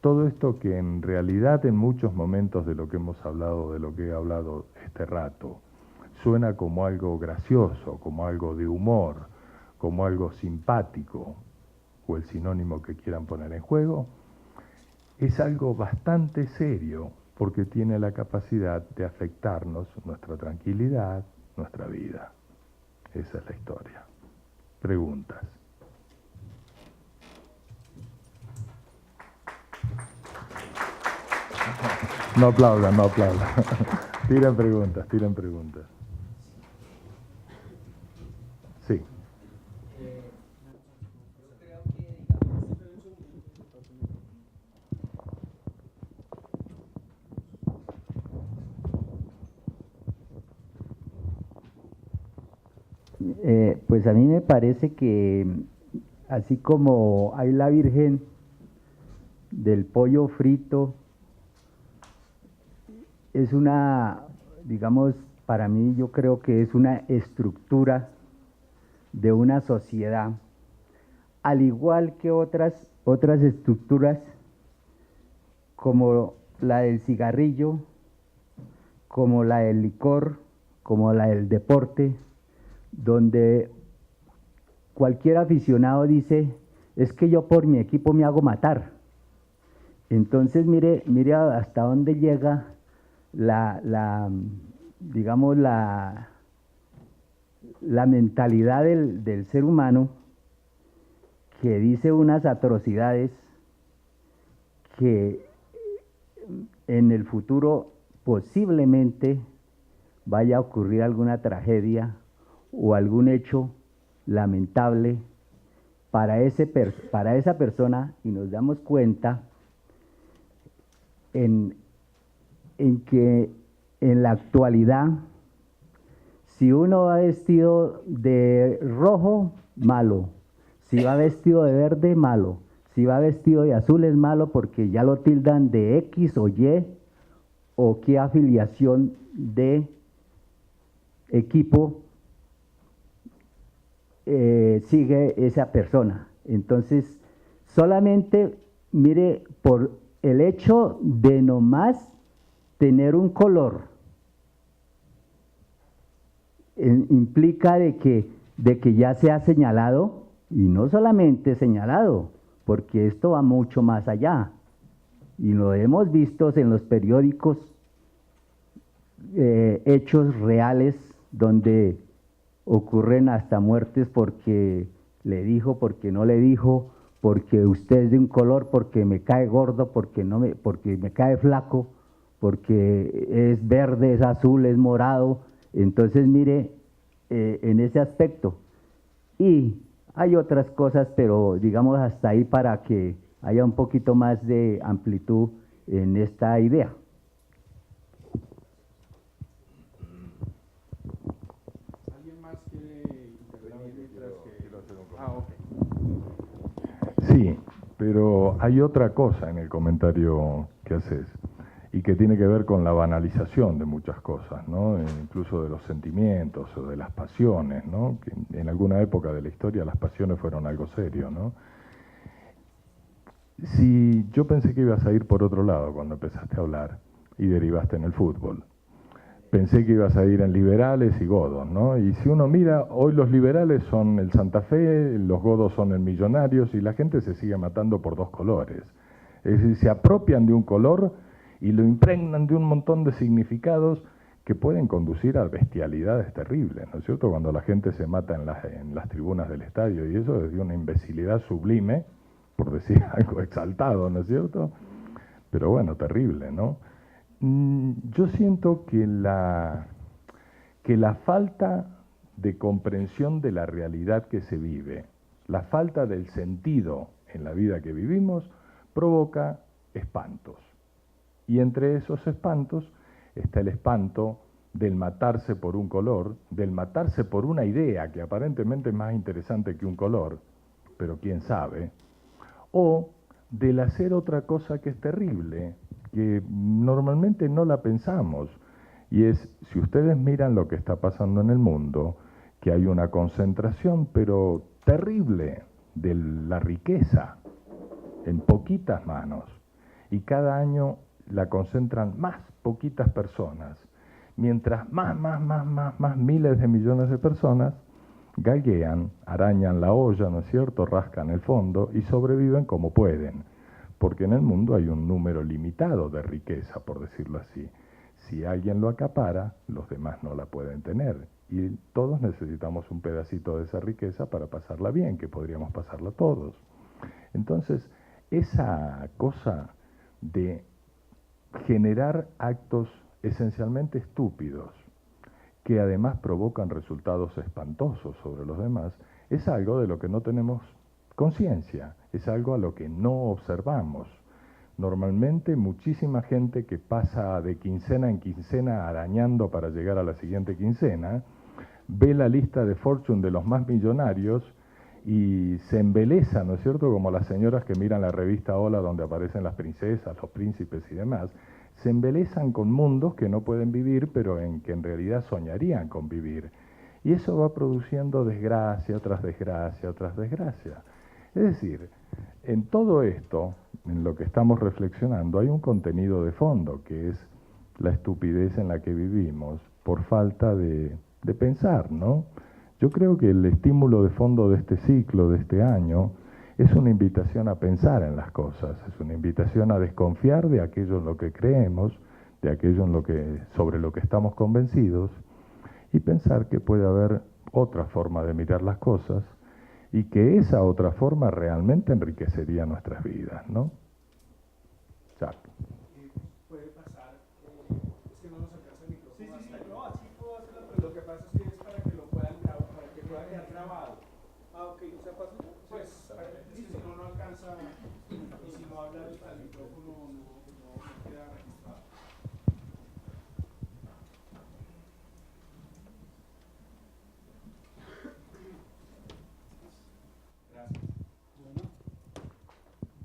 todo esto que en realidad en muchos momentos de lo que hemos hablado, de lo que he hablado este rato, suena como algo gracioso, como algo de humor, como algo simpático, o el sinónimo que quieran poner en juego, es algo bastante serio porque tiene la capacidad de afectarnos nuestra tranquilidad, nuestra vida. Esa es la historia. Preguntas. No aplaudan, no aplaudan. Tiren preguntas, tiren preguntas. Sí. Pues a mí me parece que así como hay la Virgen del pollo frito, es una, digamos, para mí yo creo que es una estructura de una sociedad, al igual que otras estructuras como la del cigarrillo, como la del licor, como la del deporte, donde cualquier aficionado dice, es que yo por mi equipo me hago matar. Entonces mire hasta dónde llega digamos, la mentalidad del ser humano, que dice unas atrocidades que en el futuro posiblemente vaya a ocurrir alguna tragedia o algún hecho lamentable para esa persona, y nos damos cuenta en que en la actualidad, si uno va vestido de rojo, malo; si va vestido de verde, malo; si va vestido de azul, es malo, porque ya lo tildan de X o Y, o qué afiliación de equipo sigue esa persona. Entonces, solamente mire, por el hecho de nomás tener un color, implica de que ya se ha señalado, y no solamente señalado, porque esto va mucho más allá, y lo hemos visto en los periódicos, hechos reales donde ocurren hasta muertes porque le dijo, porque no le dijo, porque usted es de un color, porque me cae gordo, porque me cae flaco, porque es verde, es azul, es morado. Entonces mire, en ese aspecto. Y hay otras cosas, pero digamos hasta ahí, para que haya un poquito más de amplitud en esta idea. ¿Alguien más quiere intervenir mientras que... Ah, ok. Sí, pero hay otra cosa en el comentario que haces, y que tiene que ver con la banalización de muchas cosas, ¿no? Incluso de los sentimientos o de las pasiones, ¿no? Que en alguna época de la historia las pasiones fueron algo serio, ¿no? Si yo pensé que ibas a ir por otro lado cuando empezaste a hablar y derivaste en el fútbol, pensé que ibas a ir en liberales y godos, ¿no? Y si uno mira, hoy los liberales son el Santa Fe, los godos son el Millonarios, y la gente se sigue matando por dos colores. Es decir, se apropian de un color y lo impregnan de un montón de significados que pueden conducir a bestialidades terribles, ¿no es cierto? Cuando la gente se mata en las tribunas del estadio, y eso es de una imbecilidad sublime, por decir algo exaltado, ¿no es cierto? Pero bueno, terrible, ¿no? Yo siento que la falta de comprensión de la realidad que se vive, la falta del sentido en la vida que vivimos, provoca espantos. Y entre esos espantos está el espanto del matarse por un color, del matarse por una idea que aparentemente es más interesante que un color, pero quién sabe, o del hacer otra cosa que es terrible, que normalmente no la pensamos, y es, si ustedes miran lo que está pasando en el mundo, que hay una concentración pero terrible de la riqueza en poquitas manos, y cada año la concentran más poquitas personas, mientras más miles de millones de personas galguean, arañan la olla, ¿no es cierto?, rascan el fondo y sobreviven como pueden, porque en el mundo hay un número limitado de riqueza, por decirlo así. Si alguien lo acapara, los demás no la pueden tener, y todos necesitamos un pedacito de esa riqueza para pasarla bien, que podríamos pasarla todos. Entonces, esa cosa de generar actos esencialmente estúpidos, que además provocan resultados espantosos sobre los demás, es algo de lo que no tenemos conciencia, es algo a lo que no observamos. Normalmente muchísima gente que pasa de quincena en quincena arañando para llegar a la siguiente quincena, ve la lista de Fortune de los más millonarios y se embeleza, ¿no es cierto?, como las señoras que miran la revista Hola, donde aparecen las princesas, los príncipes y demás, se embelezan con mundos que no pueden vivir, pero en que en realidad soñarían con vivir. Y eso va produciendo desgracia tras desgracia tras desgracia. Es decir, en todo esto, en lo que estamos reflexionando, hay un contenido de fondo, que es la estupidez en la que vivimos por falta de pensar, ¿no? Yo creo que el estímulo de fondo de este ciclo, de este año, es una invitación a pensar en las cosas, es una invitación a desconfiar de aquello en lo que creemos, de aquello sobre lo que estamos convencidos, y pensar que puede haber otra forma de mirar las cosas y que esa otra forma realmente enriquecería nuestras vidas, ¿no? Chao. Puede pasar, es que no nos alcanza el micrófono. Sí, no, así puedo hacerlo, pero lo que pasa es que es para que lo puedan grabar, para que pueda quedar grabado. Ah, ok, o sea, pasa, pues, si no, no alcanza, y si no habla al micrófono, no queda registrado.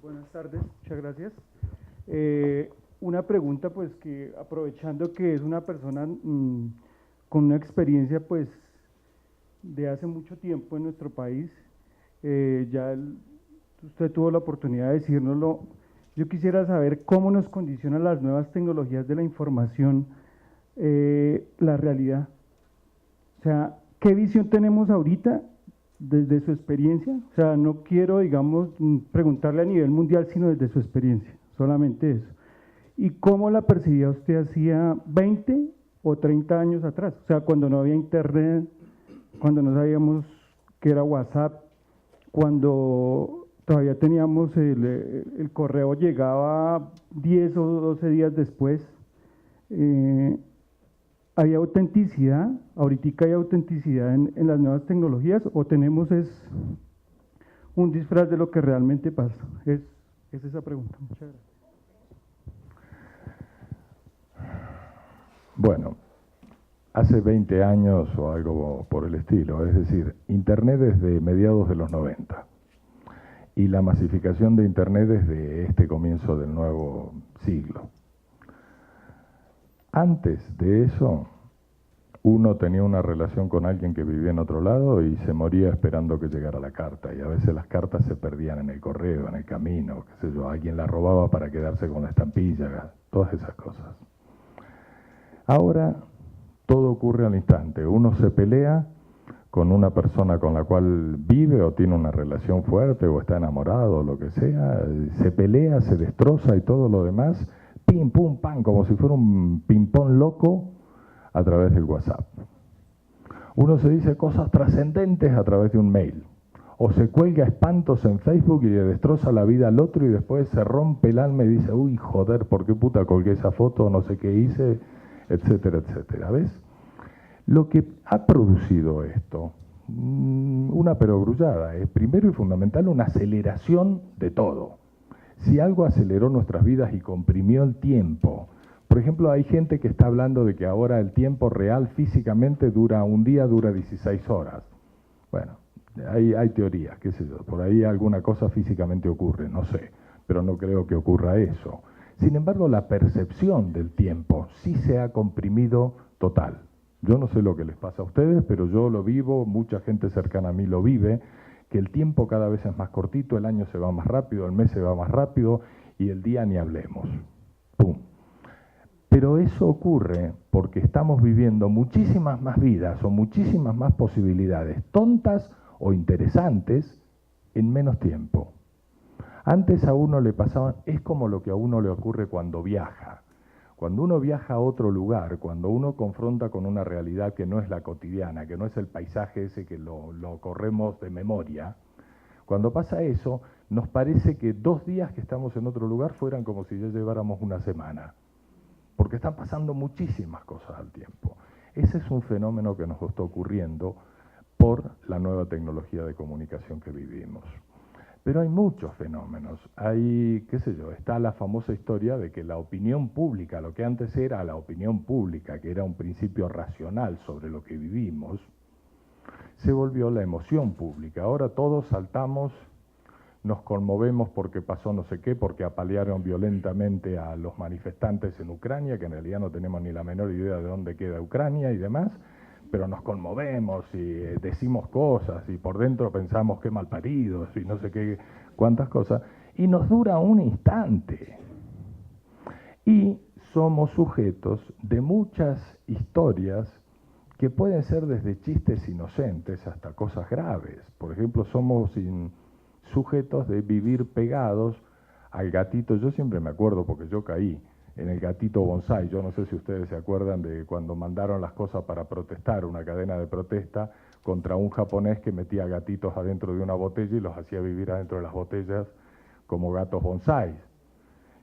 Buenas tardes, muchas gracias. Una pregunta, pues, que aprovechando que es una persona con una experiencia, pues, de hace mucho tiempo en nuestro país, usted tuvo la oportunidad de decírnoslo. Yo quisiera saber cómo nos condicionan las nuevas tecnologías de la información, la realidad. O sea, ¿qué visión tenemos ahorita desde su experiencia? O sea, no quiero, digamos, preguntarle a nivel mundial, sino desde su experiencia, solamente eso. ¿Y cómo la percibía usted hacía 20 o 30 años atrás? O sea, cuando no había internet, cuando no sabíamos qué era WhatsApp, cuando todavía teníamos el correo, llegaba 10 o 12 días después. ¿Hay autenticidad? ¿Ahorita hay autenticidad en las nuevas tecnologías o tenemos un disfraz de lo que realmente pasa? Es esa pregunta. Muchas gracias. Bueno, hace 20 años o algo por el estilo, es decir, Internet desde mediados de los 90 y la masificación de Internet desde este comienzo del nuevo siglo. Antes de eso, uno tenía una relación con alguien que vivía en otro lado y se moría esperando que llegara la carta, y a veces las cartas se perdían en el correo, en el camino, qué sé yo, alguien la robaba para quedarse con la estampilla, todas esas cosas. Ahora todo ocurre al instante, uno se pelea con una persona con la cual vive o tiene una relación fuerte o está enamorado o lo que sea, se pelea, se destroza y todo lo demás, pim, pum, pam, como si fuera un ping-pong loco a través del WhatsApp. Uno se dice cosas trascendentes a través de un mail, o se cuelga espantos en Facebook y le destroza la vida al otro y después se rompe el alma y dice, uy, joder, ¿por qué puta colgué esa foto? No sé qué hice, etcétera, etcétera. ¿Ves? Lo que ha producido esto, una perogrullada, es primero y fundamental una aceleración de todo. Si algo aceleró nuestras vidas y comprimió el tiempo, por ejemplo, hay gente que está hablando de que ahora el tiempo real físicamente dura un día, dura 16 horas. Bueno, hay teorías, qué sé yo, por ahí alguna cosa físicamente ocurre, no sé, pero no creo que ocurra eso. Sin embargo, la percepción del tiempo sí se ha comprimido total. Yo no sé lo que les pasa a ustedes, pero yo lo vivo, mucha gente cercana a mí lo vive, que el tiempo cada vez es más cortito, el año se va más rápido, el mes se va más rápido y el día ni hablemos. ¡Pum! Pero eso ocurre porque estamos viviendo muchísimas más vidas o muchísimas más posibilidades, tontas o interesantes, en menos tiempo. Antes a uno le pasaban, es como lo que a uno le ocurre cuando viaja. Cuando uno viaja a otro lugar, cuando uno confronta con una realidad que no es la cotidiana, que no es el paisaje ese que lo corremos de memoria, cuando pasa eso, nos parece que 2 días que estamos en otro lugar fueran como si ya lleváramos una semana. Porque están pasando muchísimas cosas al tiempo. Ese es un fenómeno que nos está ocurriendo por la nueva tecnología de comunicación que vivimos. Pero hay muchos fenómenos. Hay, qué sé yo, está la famosa historia de que la opinión pública, lo que antes era la opinión pública, que era un principio racional sobre lo que vivimos, se volvió la emoción pública. Ahora todos saltamos, nos conmovemos porque pasó no sé qué, porque apalearon violentamente a los manifestantes en Ucrania, que en realidad no tenemos ni la menor idea de dónde queda Ucrania y demás, pero nos conmovemos y decimos cosas y por dentro pensamos qué malparidos y no sé qué, cuántas cosas, y nos dura un instante. Y somos sujetos de muchas historias que pueden ser desde chistes inocentes hasta cosas graves. Por ejemplo, somos sujetos de vivir pegados al gatito. Yo siempre me acuerdo, porque yo caí en el gatito bonsai. Yo no sé si ustedes se acuerdan de cuando mandaron las cosas para protestar, una cadena de protesta contra un japonés que metía gatitos adentro de una botella y los hacía vivir adentro de las botellas como gatos bonsai.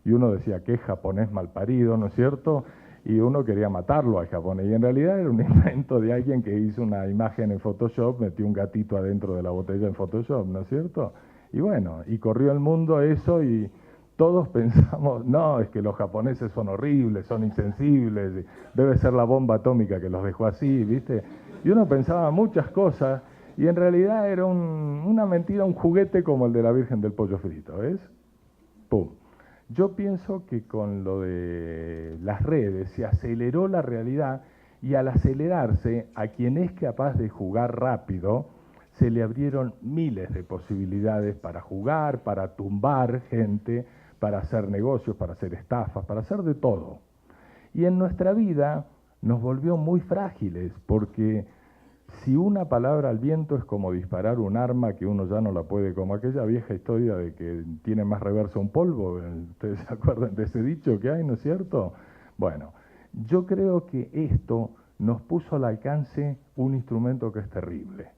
Y uno decía, qué japonés malparido, ¿no es cierto? Y uno quería matarlo al japonés. Y en realidad era un invento de alguien que hizo una imagen en Photoshop, metió un gatito adentro de la botella en Photoshop, ¿no es cierto? Y bueno, y corrió el mundo eso y todos pensamos, no, es que los japoneses son horribles, son insensibles, debe ser la bomba atómica que los dejó así, ¿viste? Y uno pensaba muchas cosas y en realidad era una mentira, un juguete como el de la Virgen del Pollo Frito, ¿ves? ¡Pum! Yo pienso que con lo de las redes se aceleró la realidad y al acelerarse, a quien es capaz de jugar rápido, se le abrieron miles de posibilidades para jugar, para tumbar gente, para hacer negocios, para hacer estafas, para hacer de todo. Y en nuestra vida nos volvió muy frágiles, porque si una palabra al viento es como disparar un arma que uno ya no la puede, como aquella vieja historia de que tiene más reversa un polvo, ¿ustedes se acuerdan de ese dicho que hay, no es cierto? Bueno, yo creo que esto nos puso al alcance un instrumento que es terrible.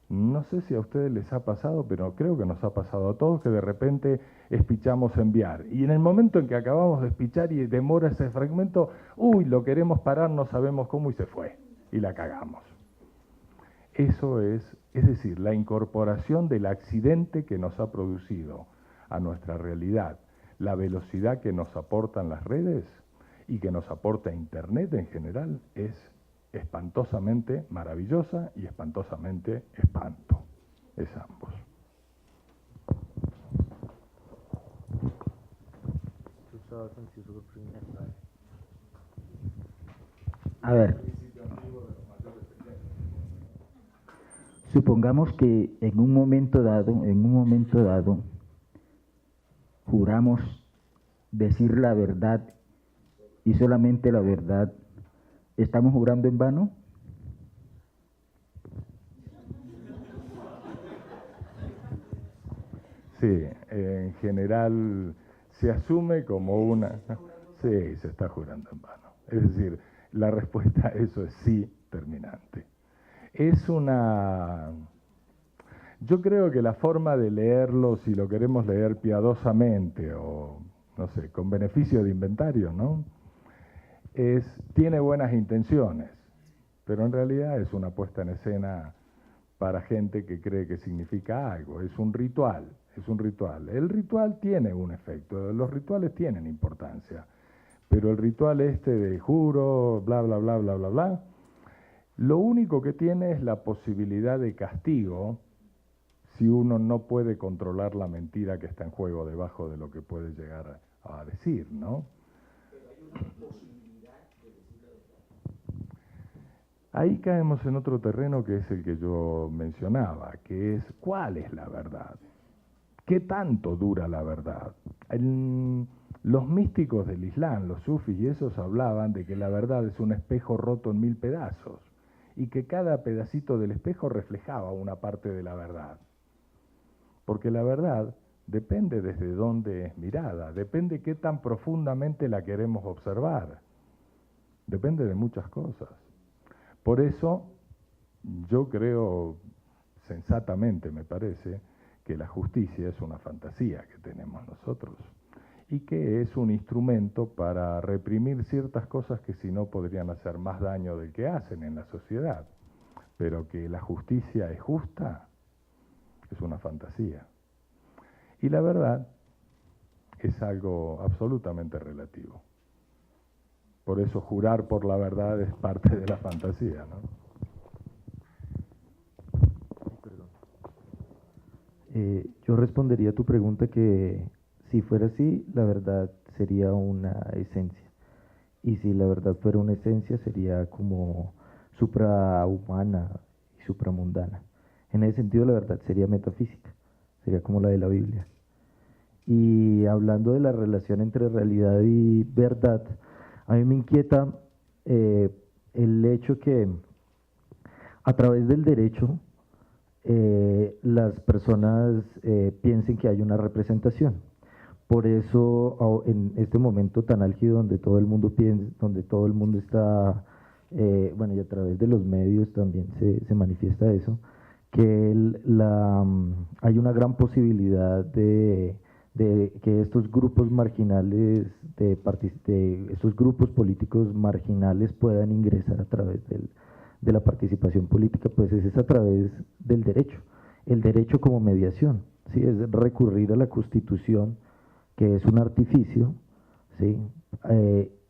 No sé si a ustedes les ha pasado, pero creo que nos ha pasado a todos que de repente espichamos enviar. Y en el momento en que acabamos de espichar y demora ese fragmento, uy, lo queremos parar, no sabemos cómo y se fue. Y la cagamos. Eso es decir, la incorporación del accidente que nos ha producido a nuestra realidad, la velocidad que nos aportan las redes y que nos aporta Internet en general es espantosamente maravillosa y espantosamente espanto. Es ambos. A ver, supongamos que en un momento dado, juramos decir la verdad y solamente la verdad. ¿Estamos jurando en vano? Sí, en general se asume como una... Sí, se está jurando en vano. Es decir, la respuesta a eso es sí, terminante. Es una... Yo creo que la forma de leerlo, si lo queremos leer piadosamente o, no sé, con beneficio de inventario, ¿no? Tiene buenas intenciones, pero en realidad es una puesta en escena para gente que cree que significa algo. Es un ritual, es un ritual. El ritual tiene un efecto, los rituales tienen importancia, pero el ritual de juro, bla, bla, bla, bla, bla, bla, lo único que tiene es la posibilidad de castigo si uno no puede controlar la mentira que está en juego debajo de lo que puede llegar a decir, ¿no? Ahí caemos en otro terreno que es el que yo mencionaba, que es ¿cuál es la verdad? ¿Qué tanto dura la verdad? Los místicos del Islam, los sufis y esos hablaban de que la verdad es un espejo roto en 1000 pedazos y que cada pedacito del espejo reflejaba una parte de la verdad. Porque la verdad depende desde dónde es mirada, depende qué tan profundamente la queremos observar, depende de muchas cosas. Por eso, yo creo, sensatamente me parece, que la justicia es una fantasía que tenemos nosotros y que es un instrumento para reprimir ciertas cosas que si no podrían hacer más daño del que hacen en la sociedad. Pero que la justicia es justa, es una fantasía. Y la verdad es algo absolutamente relativo. Por eso jurar por la verdad es parte de la fantasía, ¿no? Yo respondería a tu pregunta que si fuera así, la verdad sería una esencia. Y si la verdad fuera una esencia, sería como suprahumana y supramundana. En ese sentido, la verdad sería metafísica, sería como la de la Biblia. Y hablando de la relación entre realidad y verdad, A mí me inquieta el hecho que a través del derecho las personas piensen que hay una representación. Por eso, en este momento tan álgido donde todo el mundo piensa, donde todo el mundo está, bueno, y a través de los medios también se manifiesta eso, que hay una gran posibilidad de que estos grupos marginales, estos grupos políticos marginales puedan ingresar a través de la participación política, pues es a través del derecho. El derecho como mediación, ¿sí? Es recurrir a la Constitución, que es un artificio, ¿sí?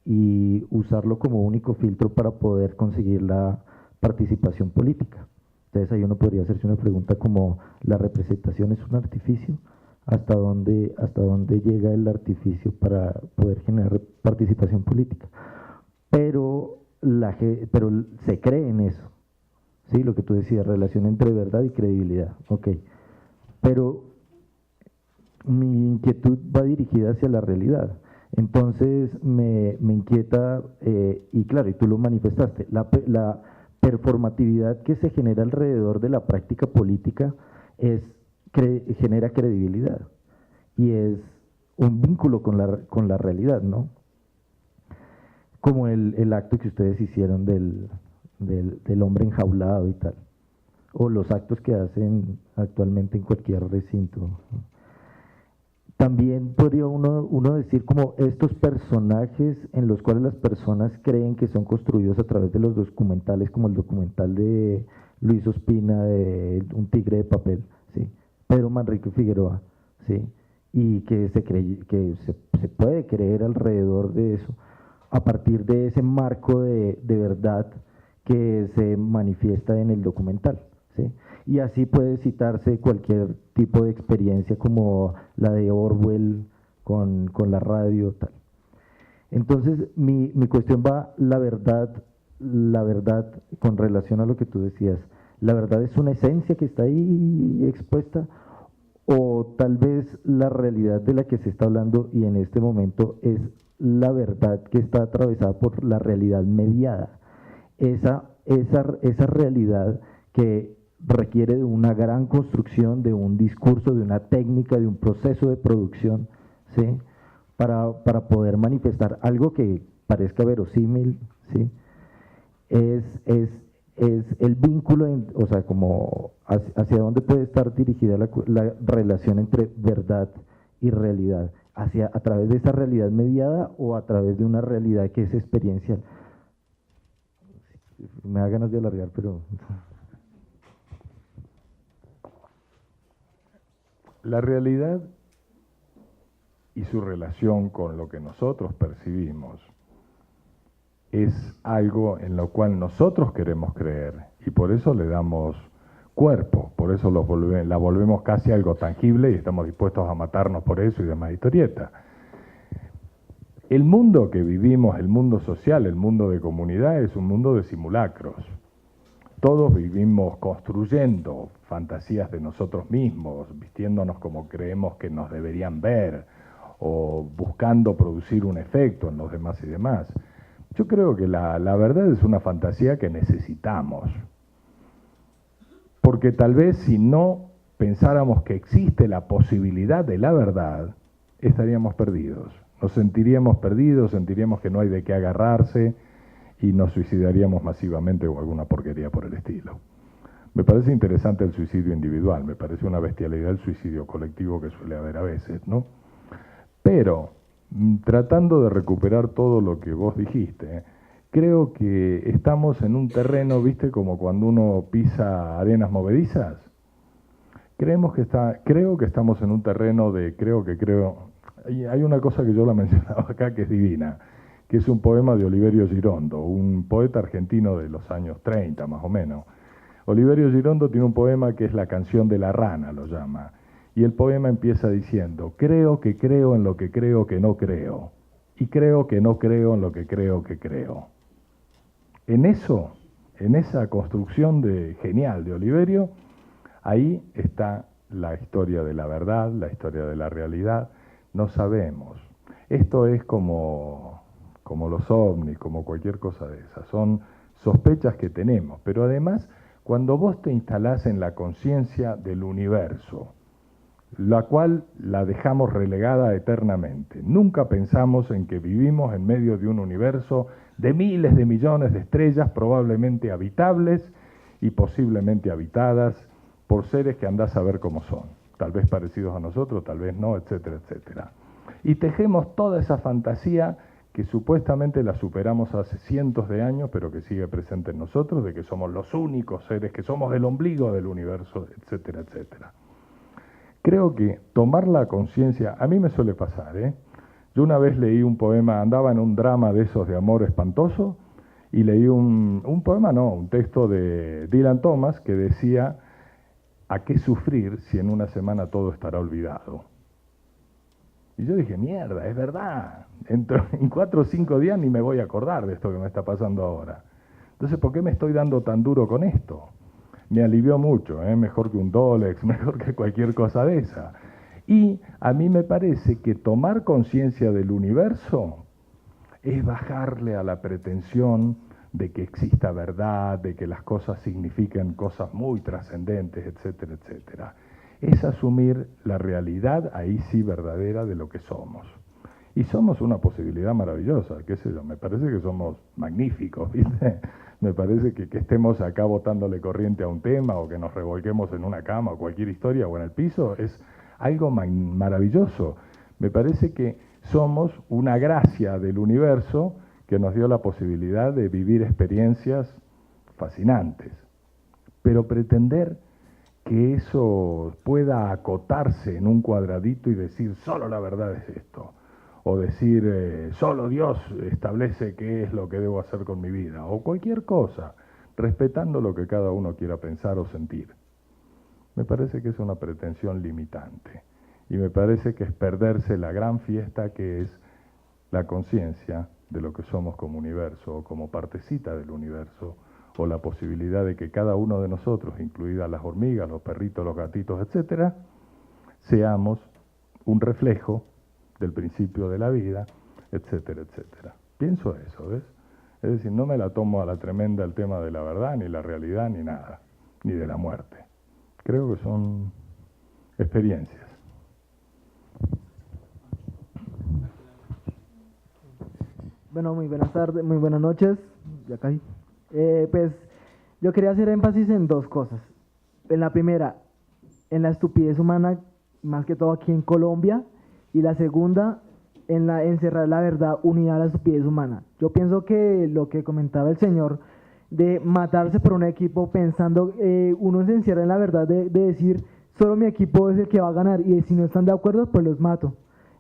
Y usarlo como único filtro para poder conseguir la participación política. Entonces ahí uno podría hacerse una pregunta como, ¿la representación es un artificio? ¿Hasta dónde llega el artificio para poder generar participación política? Pero se cree en eso, ¿sí? Lo que tú decías, relación entre verdad y credibilidad, ok. Pero mi inquietud va dirigida hacia la realidad. Entonces me inquieta, y claro, y tú lo manifestaste, la performatividad que se genera alrededor de la práctica política genera credibilidad y es un vínculo con la realidad, ¿no? Como el acto que ustedes hicieron del hombre enjaulado y tal, o los actos que hacen actualmente en cualquier recinto. También podría uno decir como estos personajes en los cuales las personas creen que son construidos a través de los documentales, como el documental de Luis Ospina de Un tigre de papel, ¿sí? Pedro Manrique Figueroa, ¿sí? Y que se puede creer alrededor de eso, a partir de ese marco de verdad que se manifiesta en el documental, ¿sí? Y así puede citarse cualquier tipo de experiencia como la de Orwell con la radio, tal. Entonces, mi cuestión va, la verdad, con relación a lo que tú decías, ¿la verdad es una esencia que está ahí expuesta? O tal vez la realidad de la que se está hablando y en este momento es la verdad que está atravesada por la realidad mediada. Esa realidad que requiere de una gran construcción, de un discurso, de una técnica, de un proceso de producción, ¿sí? Para poder manifestar algo que parezca verosímil, ¿sí? Es el vínculo, o sea, como hacia dónde puede estar dirigida la relación entre verdad y realidad, a través de esa realidad mediada o a través de una realidad que es experiencial. Me da ganas de alargar, pero... La realidad y su relación con lo que nosotros percibimos es algo en lo cual nosotros queremos creer y por eso le damos cuerpo, por eso la volvemos casi algo tangible y estamos dispuestos a matarnos por eso y demás historieta. El mundo que vivimos, el mundo social, el mundo de comunidad, es un mundo de simulacros. Todos vivimos construyendo fantasías de nosotros mismos, vistiéndonos como creemos que nos deberían ver, o buscando producir un efecto en los demás y demás. Yo creo que la verdad es una fantasía que necesitamos. Porque tal vez si no pensáramos que existe la posibilidad de la verdad, estaríamos perdidos. Nos sentiríamos perdidos, sentiríamos que no hay de qué agarrarse y nos suicidaríamos masivamente o alguna porquería por el estilo. Me parece interesante el suicidio individual, me parece una bestialidad el suicidio colectivo que suele haber a veces, ¿no? Pero, tratando de recuperar todo lo que vos dijiste, creo que estamos en un terreno, ¿viste? Como cuando uno pisa arenas movedizas. Creo que estamos en un terreno de creo. Hay una cosa que yo la mencionaba acá que es divina, que es un poema de Oliverio Girondo, un poeta argentino de los años 30 más o menos. Oliverio Girondo tiene un poema que es La canción de la rana, lo llama, y el poema empieza diciendo: creo que creo en lo que creo que no creo, y creo que no creo en lo que creo que creo. En esa construcción genial de Oliverio, ahí está la historia de la verdad, la historia de la realidad. No sabemos. Esto es como como los ovnis, como cualquier cosa de esas. Son sospechas que tenemos, pero además, cuando vos te instalás en la conciencia del universo, la cual la dejamos relegada eternamente, nunca pensamos en que vivimos en medio de un universo de miles de millones de estrellas, probablemente habitables y posiblemente habitadas por seres que andás a ver cómo son, tal vez parecidos a nosotros, tal vez no, etcétera, etcétera. Y tejemos toda esa fantasía que supuestamente la superamos hace cientos de años, pero que sigue presente en nosotros, de que somos los únicos seres, que somos el ombligo del universo, etcétera, etcétera. Creo que tomar la conciencia, a mí me suele pasar, Yo una vez leí un poema, andaba en un drama de esos de amor espantoso, y leí un poema, no, un texto de Dylan Thomas que decía: ¿a qué sufrir si en una semana todo estará olvidado? Y yo dije, mierda, es verdad, en 4 o 5 días ni me voy a acordar de esto que me está pasando ahora. Entonces, ¿por qué me estoy dando tan duro con esto? Me alivió mucho, mejor que un Dolex, mejor que cualquier cosa de esa. Y a mí me parece que tomar conciencia del universo es bajarle a la pretensión de que exista verdad, de que las cosas significan cosas muy trascendentes, etcétera, etcétera. Es asumir la realidad, ahí sí verdadera, de lo que somos. Y somos una posibilidad maravillosa, qué sé yo, me parece que somos magníficos, ¿viste? Me parece que estemos acá botándole corriente a un tema, o que nos revolquemos en una cama, o cualquier historia, o en el piso, es algo maravilloso. Me parece que somos una gracia del universo que nos dio la posibilidad de vivir experiencias fascinantes. Pero pretender que eso pueda acotarse en un cuadradito y decir solo la verdad es esto, o decir solo Dios establece qué es lo que debo hacer con mi vida, o cualquier cosa, respetando lo que cada uno quiera pensar o sentir. Me parece que es una pretensión limitante, y me parece que es perderse la gran fiesta que es la conciencia de lo que somos como universo, o como partecita del universo, o la posibilidad de que cada uno de nosotros, incluidas las hormigas, los perritos, los gatitos, etcétera, seamos un reflejo del principio de la vida, etcétera, etcétera. Pienso eso, ¿ves? Es decir, no me la tomo a la tremenda el tema de la verdad, ni la realidad, ni nada, ni de la muerte. Creo que son experiencias. Bueno, muy buenas tardes, muy buenas noches, ya casi. Pues yo quería hacer énfasis en 2 cosas. En la primera, en la estupidez humana, más que todo aquí en Colombia, y la segunda, en encerrar la verdad unida a la estupidez humana. Yo pienso que lo que comentaba el señor de matarse por un equipo pensando, uno se encierra en la verdad de decir, solo mi equipo es el que va a ganar, y si no están de acuerdo, pues los mato.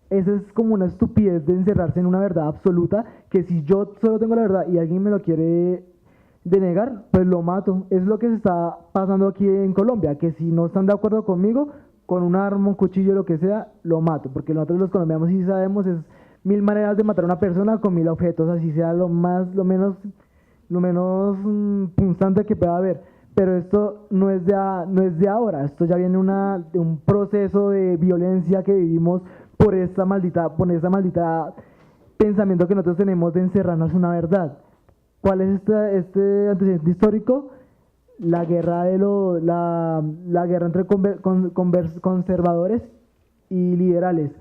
Esa es como una estupidez de encerrarse en una verdad absoluta, que si yo solo tengo la verdad y alguien me lo quiere denegar, pues lo mato. Es lo que se está pasando aquí en Colombia, que si no están de acuerdo conmigo, con un arma, un cuchillo, lo que sea, lo mato. Porque nosotros los colombianos sí sabemos, es 1000 maneras de matar a una persona con 1000 objetos, así sea lo menos punzante que pueda haber. Pero esto no es de ahora, esto ya viene de un proceso de violencia que vivimos por esta maldita pensamiento que nosotros tenemos de encerrarnos en una verdad. ¿Cuál es este antecedente histórico? La guerra entre conservadores y liberales.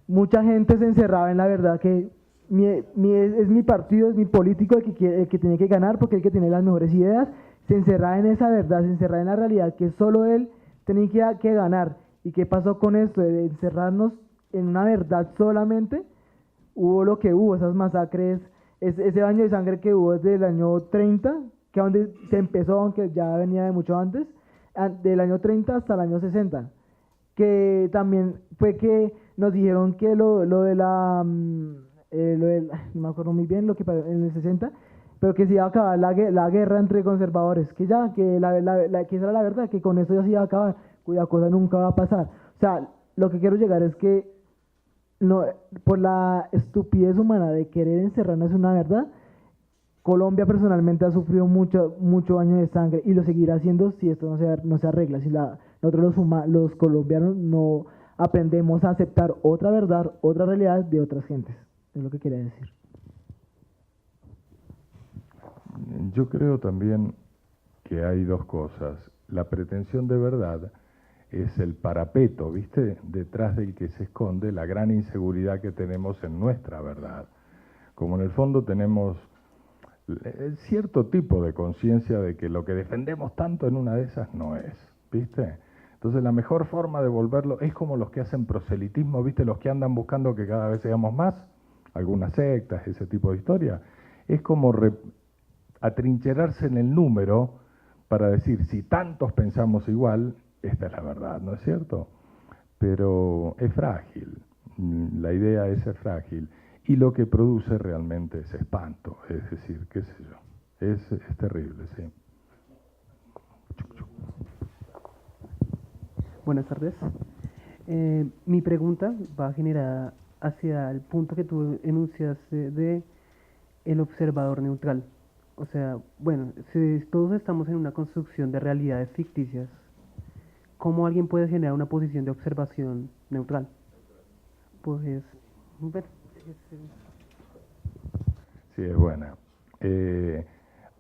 Mucha gente se encerraba en la verdad que es mi partido, es mi político el que tiene que ganar porque es el que tiene las mejores ideas. Se encerraba en esa verdad, se encerraba en la realidad que solo él tenía que ganar. ¿Y qué pasó con esto? De encerrarnos en una verdad solamente, hubo lo que hubo, esas masacres, ese baño de sangre que hubo desde el año 30, que es donde se empezó, aunque ya venía de mucho antes, del año 30 hasta el año 60, que también fue que nos dijeron que no me acuerdo muy bien lo que pasó en el 60, pero que se iba a acabar la guerra entre conservadores, que esa era la verdad, que con eso ya se iba a acabar, cuya cosa nunca va a pasar. O sea, lo que quiero llegar es que no, por la estupidez humana de querer encerrarnos en una verdad, Colombia personalmente ha sufrido mucho baño de sangre y lo seguirá haciendo si esto no se arregla, si nosotros los colombianos no aprendemos a aceptar otra verdad, otra realidad de otras gentes. Es lo que quería decir. Yo creo también que hay dos cosas. La pretensión de verdad es el parapeto, ¿viste? Detrás del que se esconde la gran inseguridad que tenemos en nuestra verdad. Como en el fondo tenemos cierto tipo de conciencia de que lo que defendemos tanto en una de esas no es, ¿viste? Entonces la mejor forma de volverlo es como los que hacen proselitismo, ¿viste? Los que andan buscando que cada vez seamos más, algunas sectas, ese tipo de historia. Es como atrincherarse en el número para decir, si tantos pensamos igual, esta es la verdad, ¿no es cierto? Pero es frágil, la idea esa es frágil, y lo que produce realmente es espanto, es decir, qué sé yo, es terrible, sí. Buenas tardes. Mi pregunta va generada hacia el punto que tú enunciaste de el observador neutral. O sea, bueno, si todos estamos en una construcción de realidades ficticias, ¿cómo alguien puede generar una posición de observación neutral? Pues, bueno, sí, es buena.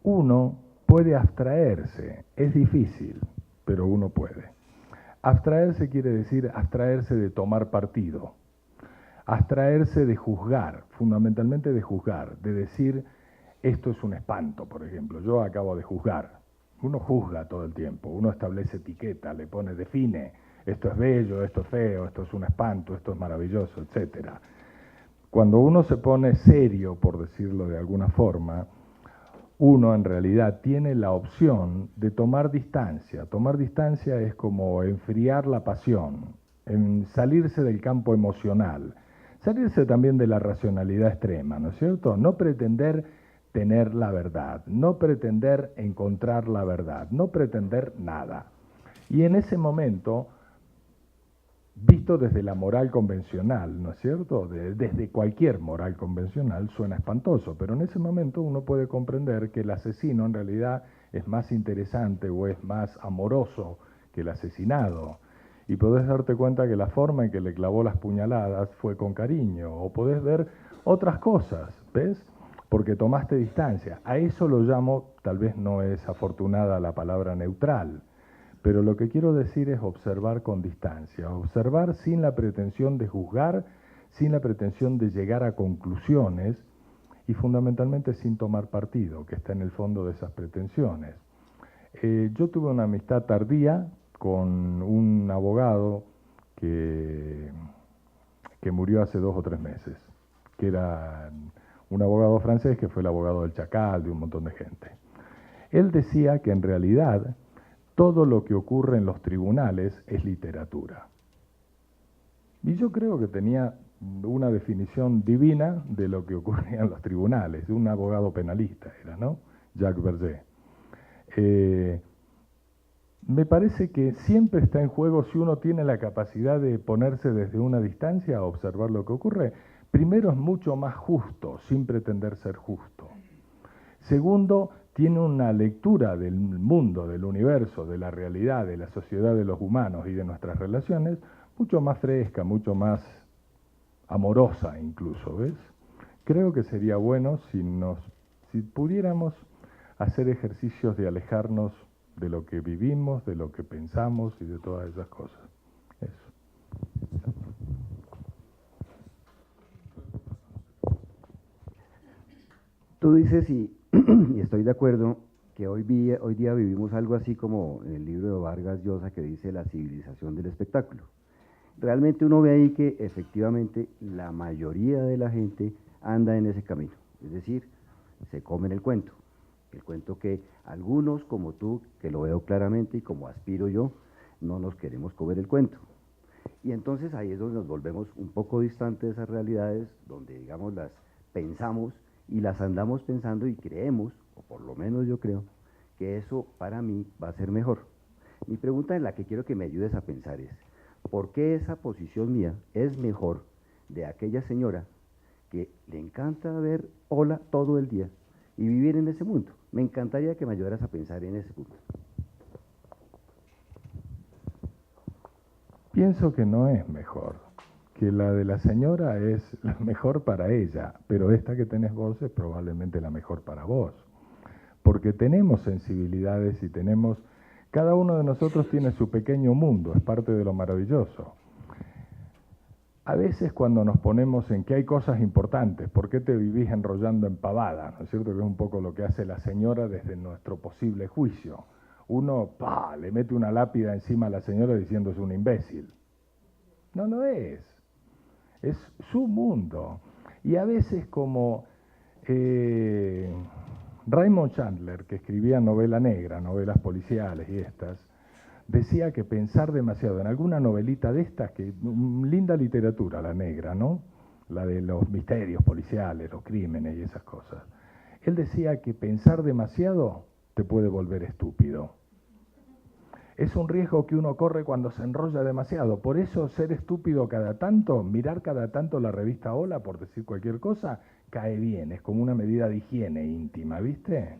Uno puede abstraerse, es difícil, pero uno puede. Abstraerse quiere decir abstraerse de tomar partido, abstraerse de juzgar, fundamentalmente de juzgar, de decir, esto es un espanto, por ejemplo, yo acabo de juzgar. Uno juzga todo el tiempo, uno establece etiqueta, le pone, define, esto es bello, esto es feo, esto es un espanto, esto es maravilloso, etc. Cuando uno se pone serio, por decirlo de alguna forma, uno en realidad tiene la opción de tomar distancia. Tomar distancia es como enfriar la pasión, en salirse del campo emocional, salirse también de la racionalidad extrema, ¿no es cierto? No pretender tener la verdad, no pretender encontrar la verdad, no pretender nada. Y en ese momento, visto desde la moral convencional, ¿no es cierto? Desde cualquier moral convencional suena espantoso, pero en ese momento uno puede comprender que el asesino en realidad es más interesante o es más amoroso que el asesinado. Y podés darte cuenta que la forma en que le clavó las puñaladas fue con cariño, o podés ver otras cosas, ¿ves? Porque tomaste distancia. A eso lo llamo, tal vez no es afortunada la palabra neutral, pero lo que quiero decir es observar con distancia, observar sin la pretensión de juzgar, sin la pretensión de llegar a conclusiones y fundamentalmente sin tomar partido, que está en el fondo de esas pretensiones. Yo tuve una amistad tardía con un abogado que murió hace 2 o 3 meses, que era un abogado francés que fue el abogado del Chacal, de un montón de gente. Él decía que en realidad todo lo que ocurre en los tribunales es literatura. Y yo creo que tenía una definición divina de lo que ocurría en los tribunales, de un abogado penalista era, ¿no? Jacques Berger. Me parece que siempre está en juego, si uno tiene la capacidad de ponerse desde una distancia a observar lo que ocurre. Primero, es mucho más justo, sin pretender ser justo. Segundo, tiene una lectura del mundo, del universo, de la realidad, de la sociedad de los humanos y de nuestras relaciones, mucho más fresca, mucho más amorosa incluso, ¿ves? Creo que sería bueno si pudiéramos hacer ejercicios de alejarnos de lo que vivimos, de lo que pensamos y de todas esas cosas. Eso. Tú dices, y estoy de acuerdo, que hoy día vivimos algo así como en el libro de Vargas Llosa que dice la civilización del espectáculo. Realmente uno ve ahí que efectivamente la mayoría de la gente anda en ese camino, es decir, se comen el cuento que algunos como tú, que lo veo claramente y como aspiro yo, no nos queremos comer el cuento. Y entonces ahí es donde nos volvemos un poco distantes de esas realidades, donde digamos las pensamos y las andamos pensando y creemos, o por lo menos yo creo, que eso para mí va a ser mejor. Mi pregunta en la que quiero que me ayudes a pensar es, ¿por qué esa posición mía es mejor de aquella señora que le encanta ver ola todo el día y vivir en ese mundo? Me encantaría que me ayudaras a pensar en ese punto. Pienso que no es mejor, que la de la señora es la mejor para ella, pero esta que tenés vos es probablemente la mejor para vos. porque tenemos sensibilidades y tenemos, cada uno de nosotros tiene su pequeño mundo, es parte de lo maravilloso. A veces cuando nos ponemos en que hay cosas importantes, ¿por qué te vivís enrollando en pavadas? ¿No es cierto? Que es un poco lo que hace la señora desde nuestro posible juicio. Uno, le mete una lápida encima a la señora diciendo es un imbécil. No lo es. Es su mundo. Y a veces como Raymond Chandler, que escribía novela negra, novelas policiales y estas, decía que pensar demasiado en alguna novelita de estas, que linda literatura la negra, ¿no? La de los misterios policiales, los crímenes y esas cosas. Él decía que pensar demasiado te puede volver estúpido. Es un riesgo que uno corre cuando se enrolla demasiado. Por eso ser estúpido cada tanto, mirar cada tanto la revista Hola, por decir cualquier cosa, cae bien. Es como una medida de higiene íntima, ¿viste?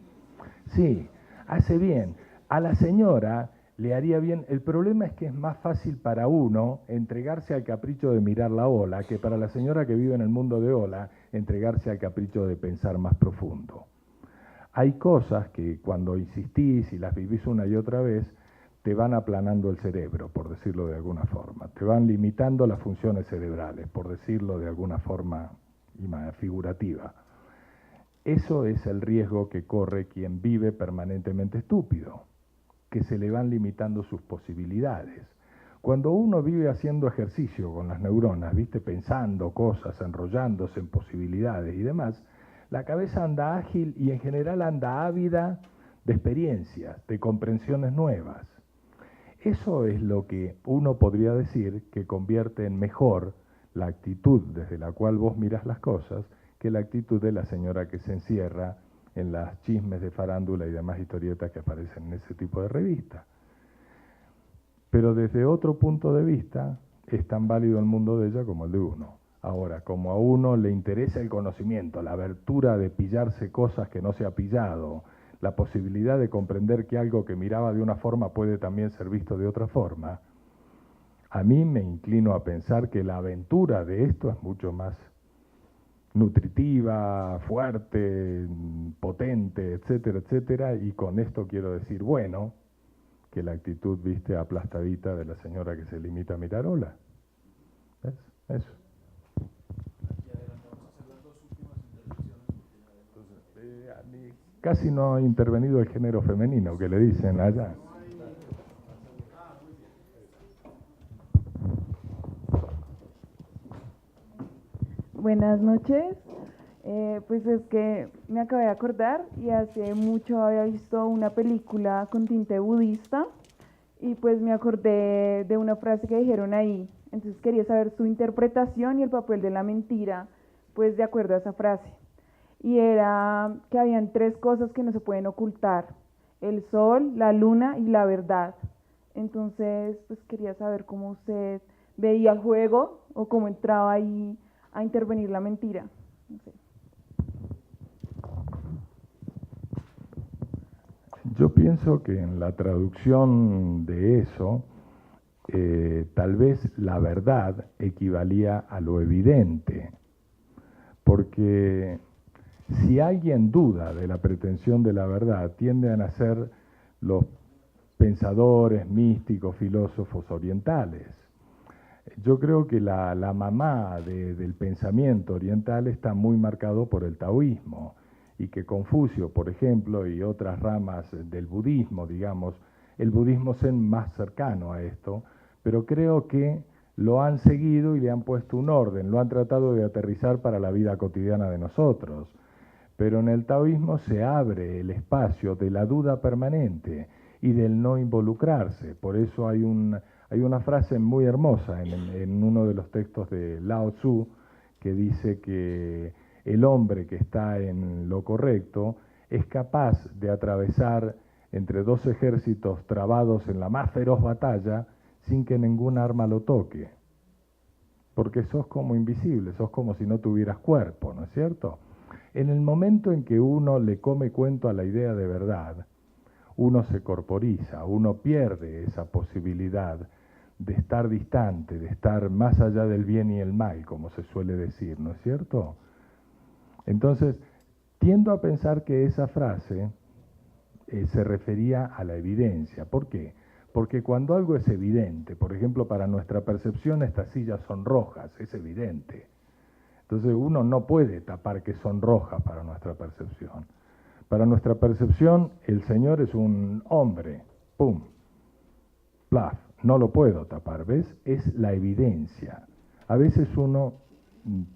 Sí, hace bien. A la señora le haría bien. El problema es que es más fácil para uno entregarse al capricho de mirar la ola que para la señora que vive en el mundo de Hola entregarse al capricho de pensar más profundo. Hay cosas que cuando insistís y las vivís una y otra vez te van aplanando el cerebro, por decirlo de alguna forma. Te van limitando las funciones cerebrales, por decirlo de alguna forma figurativa. Eso es el riesgo que corre quien vive permanentemente estúpido, que se le van limitando sus posibilidades. Cuando uno vive haciendo ejercicio con las neuronas, ¿viste? Pensando cosas, enrollándose en posibilidades y demás, la cabeza anda ágil y en general anda ávida de experiencias, de comprensiones nuevas. Eso es lo que uno podría decir que convierte en mejor la actitud desde la cual vos mirás las cosas que la actitud de la señora que se encierra en las chismes de farándula y demás historietas que aparecen en ese tipo de revistas. Pero desde otro punto de vista es tan válido el mundo de ella como el de uno. Ahora, como a uno le interesa el conocimiento, la abertura de pillarse cosas que no se ha pillado, la posibilidad de comprender que algo que miraba de una forma puede también ser visto de otra forma, a mí me inclino a pensar que la aventura de esto es mucho más nutritiva, fuerte, potente, etcétera, etcétera, y con esto quiero decir, bueno, que la actitud, viste, aplastadita de la señora que se limita a mirar hola. ¿Ves? Eso. Casi no ha intervenido el género femenino, que le dicen allá. Buenas noches. Pues es que me acabé de acordar y hace mucho había visto una película con tinte budista y pues me acordé de una frase que dijeron ahí. Entonces quería saber su interpretación y el papel de la mentira, pues de acuerdo a esa frase. Y era que habían 3 cosas que no se pueden ocultar: el sol, la luna y la verdad. Entonces, pues quería saber cómo usted veía el juego o cómo entraba ahí a intervenir la mentira. No sé. Yo pienso que en la traducción de eso, tal vez la verdad equivalía a lo evidente, porque si alguien duda de la pretensión de la verdad, tienden a ser los pensadores, místicos, filósofos orientales. Yo creo que la mamá del pensamiento oriental está muy marcado por el taoísmo, y que Confucio, por ejemplo, y otras ramas del budismo, digamos, el budismo es más cercano a esto, pero creo que lo han seguido y le han puesto un orden, lo han tratado de aterrizar para la vida cotidiana de nosotros. Pero en el taoísmo se abre el espacio de la duda permanente y del no involucrarse. Por eso hay una frase muy hermosa en uno de los textos de Lao Tzu que dice que el hombre que está en lo correcto es capaz de atravesar entre 2 ejércitos trabados en la más feroz batalla sin que ningún arma lo toque. Porque sos como invisible, sos como si no tuvieras cuerpo, ¿no es cierto? En el momento en que uno le come cuento a la idea de verdad, uno se corporiza, uno pierde esa posibilidad de estar distante, de estar más allá del bien y el mal, como se suele decir, ¿no es cierto? Entonces, tiendo a pensar que esa frase se refería a la evidencia. ¿Por qué? Porque cuando algo es evidente, por ejemplo, para nuestra percepción estas sillas son rojas, es evidente. Entonces uno no puede tapar que son rojas para nuestra percepción. Para nuestra percepción el Señor es un hombre, pum, plaf, no lo puedo tapar, ¿ves? Es la evidencia. A veces uno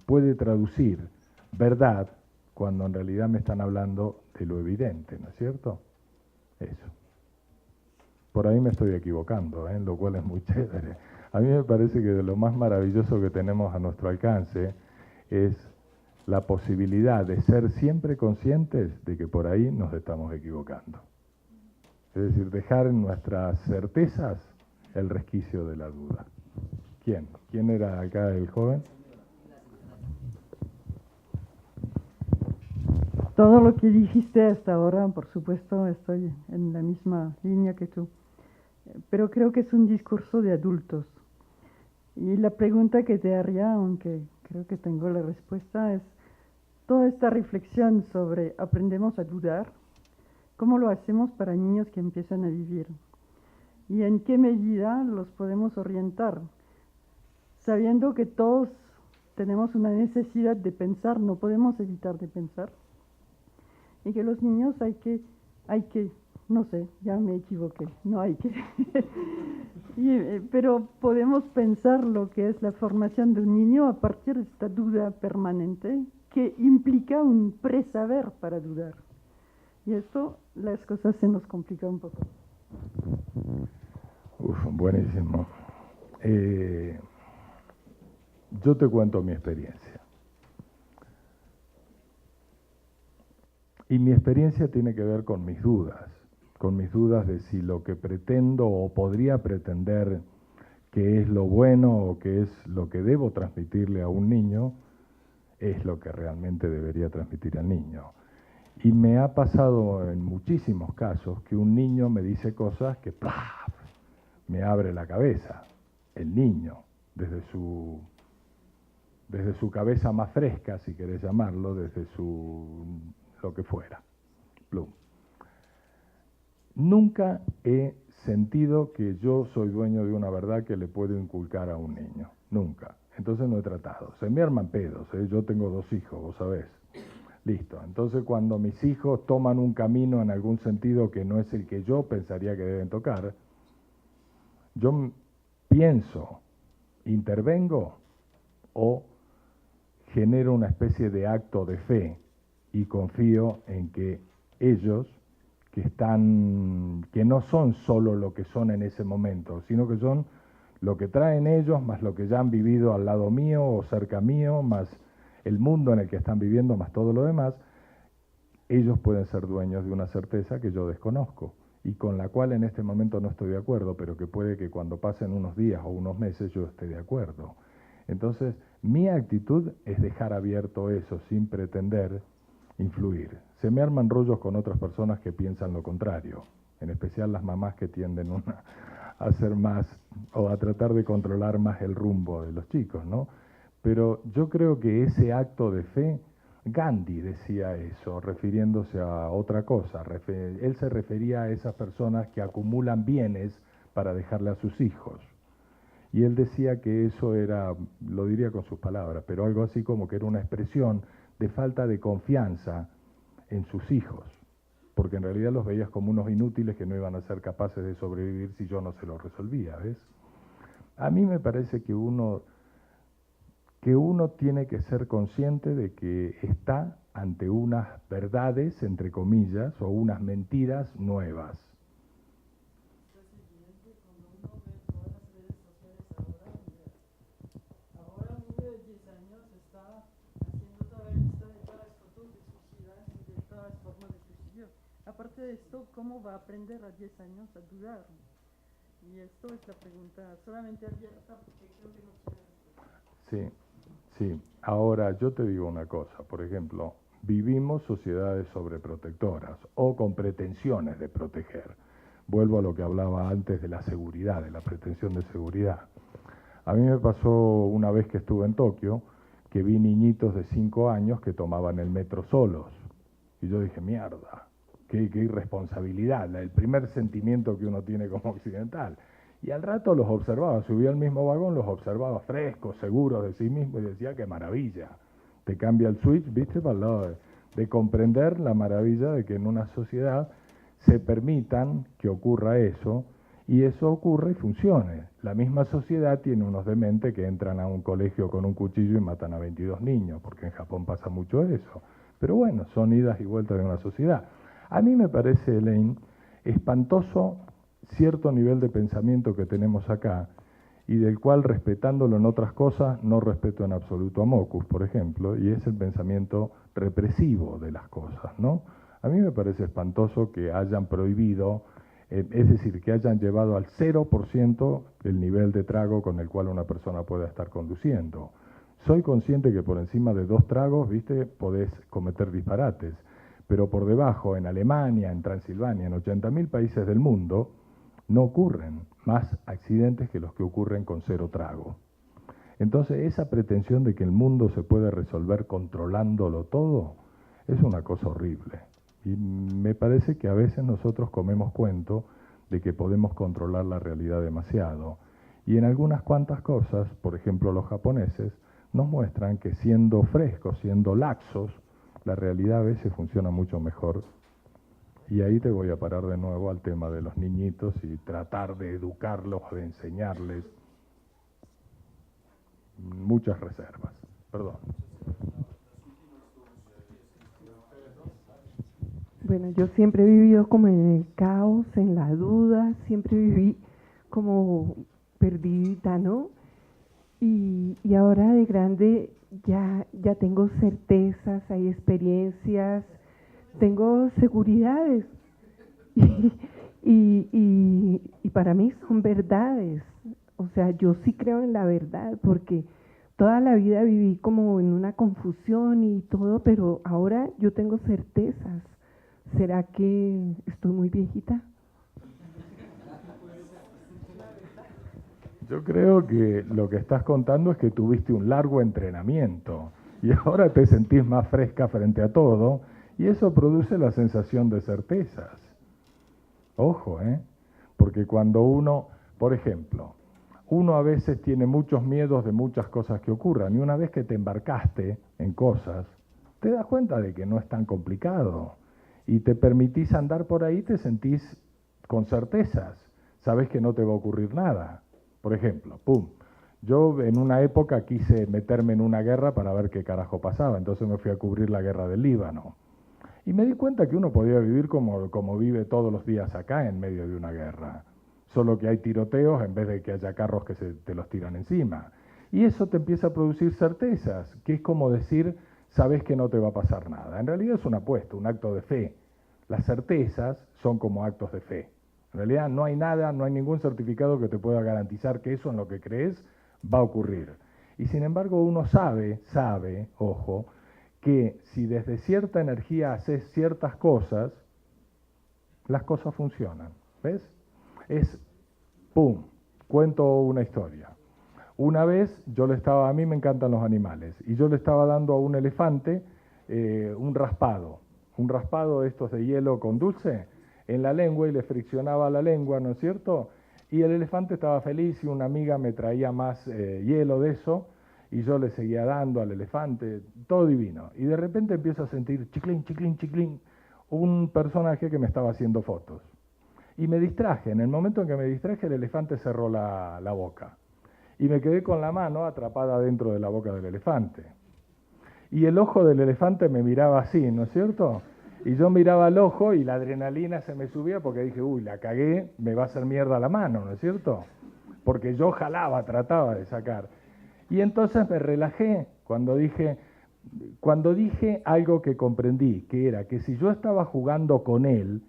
puede traducir verdad cuando en realidad me están hablando de lo evidente, ¿no es cierto? Eso. Por ahí me estoy equivocando, lo cual es muy chévere. A mí me parece que de lo más maravilloso que tenemos a nuestro alcance es la posibilidad de ser siempre conscientes de que por ahí nos estamos equivocando. Es decir, dejar en nuestras certezas el resquicio de la duda. ¿Quién? ¿Quién era acá el joven? Todo lo que dijiste hasta ahora, por supuesto, estoy en la misma línea que tú. Pero creo que es un discurso de adultos. Y la pregunta que te haría, aunque creo que tengo la respuesta, es toda esta reflexión sobre aprendemos a dudar, ¿cómo lo hacemos para niños que empiezan a vivir? ¿Y en qué medida los podemos orientar? Sabiendo que todos tenemos una necesidad de pensar, no podemos evitar de pensar. Y que los niños hay que, no sé, ya me equivoqué, no hay que. Pero podemos pensar lo que es la formación de un niño a partir de esta duda permanente que implica un presaber para dudar. Y esto, las cosas se nos complican un poco. Buenísimo. Yo te cuento mi experiencia. Y mi experiencia tiene que ver con mis dudas de si lo que pretendo o podría pretender que es lo bueno o que es lo que debo transmitirle a un niño, es lo que realmente debería transmitir al niño. Y me ha pasado en muchísimos casos que un niño me dice cosas que ¡plaf!, me abre la cabeza. El niño, desde su cabeza más fresca, si querés llamarlo, desde lo que fuera. Plum. Nunca he sentido que yo soy dueño de una verdad que le puedo inculcar a un niño. Nunca. Entonces no he tratado. Se me arman pedos. Yo tengo 2 hijos, vos sabés. Listo. Entonces cuando mis hijos toman un camino en algún sentido que no es el que yo pensaría que deben tocar, yo pienso, intervengo o genero una especie de acto de fe y confío en que ellos, que no son solo lo que son en ese momento, sino que son lo que traen ellos, más lo que ya han vivido al lado mío o cerca mío, más el mundo en el que están viviendo, más todo lo demás, ellos pueden ser dueños de una certeza que yo desconozco y con la cual en este momento no estoy de acuerdo, pero que puede que cuando pasen unos días o unos meses yo esté de acuerdo. Entonces, mi actitud es dejar abierto eso sin pretender influir. Se me arman rollos con otras personas que piensan lo contrario, en especial las mamás que tienden a hacer más o a tratar de controlar más el rumbo de los chicos, ¿no? Pero yo creo que ese acto de fe, Gandhi decía eso, refiriéndose a otra cosa. Él se refería a esas personas que acumulan bienes para dejarle a sus hijos. Y él decía que eso era, lo diría con sus palabras, pero algo así como que era una expresión de falta de confianza en sus hijos, porque en realidad los veías como unos inútiles que no iban a ser capaces de sobrevivir si yo no se los resolvía, ¿ves? A mí me parece que uno tiene que ser consciente de que está ante unas verdades, entre comillas, o unas mentiras nuevas. Aparte de esto, ¿cómo va a aprender a 10 años a dudar? Y esto es la pregunta solamente abierta porque creo que no tiene respuesta. Sí. Ahora, yo te digo una cosa, por ejemplo, vivimos sociedades sobreprotectoras o con pretensiones de proteger. Vuelvo a lo que hablaba antes de la seguridad, de la pretensión de seguridad. A mí me pasó una vez que estuve en Tokio, que vi niñitos de 5 años que tomaban el metro solos. Y yo dije, mierda, qué irresponsabilidad, el primer sentimiento que uno tiene como occidental. Y al rato los observaba, subía al mismo vagón, los observaba frescos, seguros de sí mismos, y decía, qué maravilla. Te cambia el switch, ¿viste? Para el lado de comprender la maravilla de que en una sociedad se permitan que ocurra eso, y eso ocurre y funcione. La misma sociedad tiene unos dementes que entran a un colegio con un cuchillo y matan a 22 niños, porque en Japón pasa mucho eso. Pero bueno, son idas y vueltas de una sociedad. A mí me parece, Elaine, espantoso cierto nivel de pensamiento que tenemos acá, y del cual, respetándolo en otras cosas, no respeto en absoluto a Mockus, por ejemplo, y es el pensamiento represivo de las cosas, ¿no? A mí me parece espantoso que hayan prohibido, es decir, que hayan llevado al 0% el nivel de trago con el cual una persona pueda estar conduciendo. Soy consciente que por encima de 2 tragos, ¿viste?, podés cometer disparates, pero por debajo, en Alemania, en Transilvania, en 80.000 países del mundo, no ocurren más accidentes que los que ocurren con 0 trago. Entonces, esa pretensión de que el mundo se puede resolver controlándolo todo es una cosa horrible. Y me parece que a veces nosotros comemos cuento de que podemos controlar la realidad demasiado. Y en algunas cuantas cosas, por ejemplo los japoneses, nos muestran que siendo frescos, siendo laxos, la realidad a veces funciona mucho mejor. Y ahí te voy a parar de nuevo al tema de los niñitos y tratar de educarlos, de enseñarles. Muchas reservas. Perdón. Bueno, yo siempre he vivido como en el caos, en la duda, siempre viví como perdidita, ¿no? Y ahora de grande ya tengo certezas, hay experiencias, tengo seguridades y para mí son verdades. O sea, yo sí creo en la verdad porque toda la vida viví como en una confusión y todo, pero ahora yo tengo certezas. ¿Será que estoy muy viejita? Yo creo que lo que estás contando es que tuviste un largo entrenamiento y ahora te sentís más fresca frente a todo y eso produce la sensación de certezas. Ojo, porque cuando uno, por ejemplo, uno a veces tiene muchos miedos de muchas cosas que ocurran y una vez que te embarcaste en cosas, te das cuenta de que no es tan complicado y te permitís andar por ahí, te sentís con certezas, sabes que no te va a ocurrir nada. Por ejemplo, yo en una época quise meterme en una guerra para ver qué carajo pasaba, entonces me fui a cubrir la guerra del Líbano. Y me di cuenta que uno podía vivir como vive todos los días acá en medio de una guerra, solo que hay tiroteos en vez de que haya carros que te los tiran encima. Y eso te empieza a producir certezas, que es como decir, sabes que no te va a pasar nada. En realidad es una apuesta, un acto de fe. Las certezas son como actos de fe. En realidad no hay nada, no hay ningún certificado que te pueda garantizar que eso en lo que crees va a ocurrir. Y sin embargo uno sabe, ojo, que si desde cierta energía haces ciertas cosas, las cosas funcionan. ¿Ves? Cuento una historia. Una vez a mí me encantan los animales, y yo le estaba dando a un elefante un raspado de estos de hielo con dulce, en la lengua y le friccionaba la lengua, ¿no es cierto? Y el elefante estaba feliz y una amiga me traía más hielo de eso y yo le seguía dando al elefante, todo divino. Y de repente empiezo a sentir chiclín, chiclín, chiclín, un personaje que me estaba haciendo fotos. Y me distraje, en el momento en que me distraje el elefante cerró la boca. Y me quedé con la mano atrapada dentro de la boca del elefante. Y el ojo del elefante me miraba así, ¿no es cierto? Y yo miraba el ojo y la adrenalina se me subía porque dije, uy, la cagué, me va a hacer mierda la mano, ¿no es cierto? Porque yo jalaba, trataba de sacar. Y entonces me relajé cuando dije algo que comprendí, que era que si yo estaba jugando con él,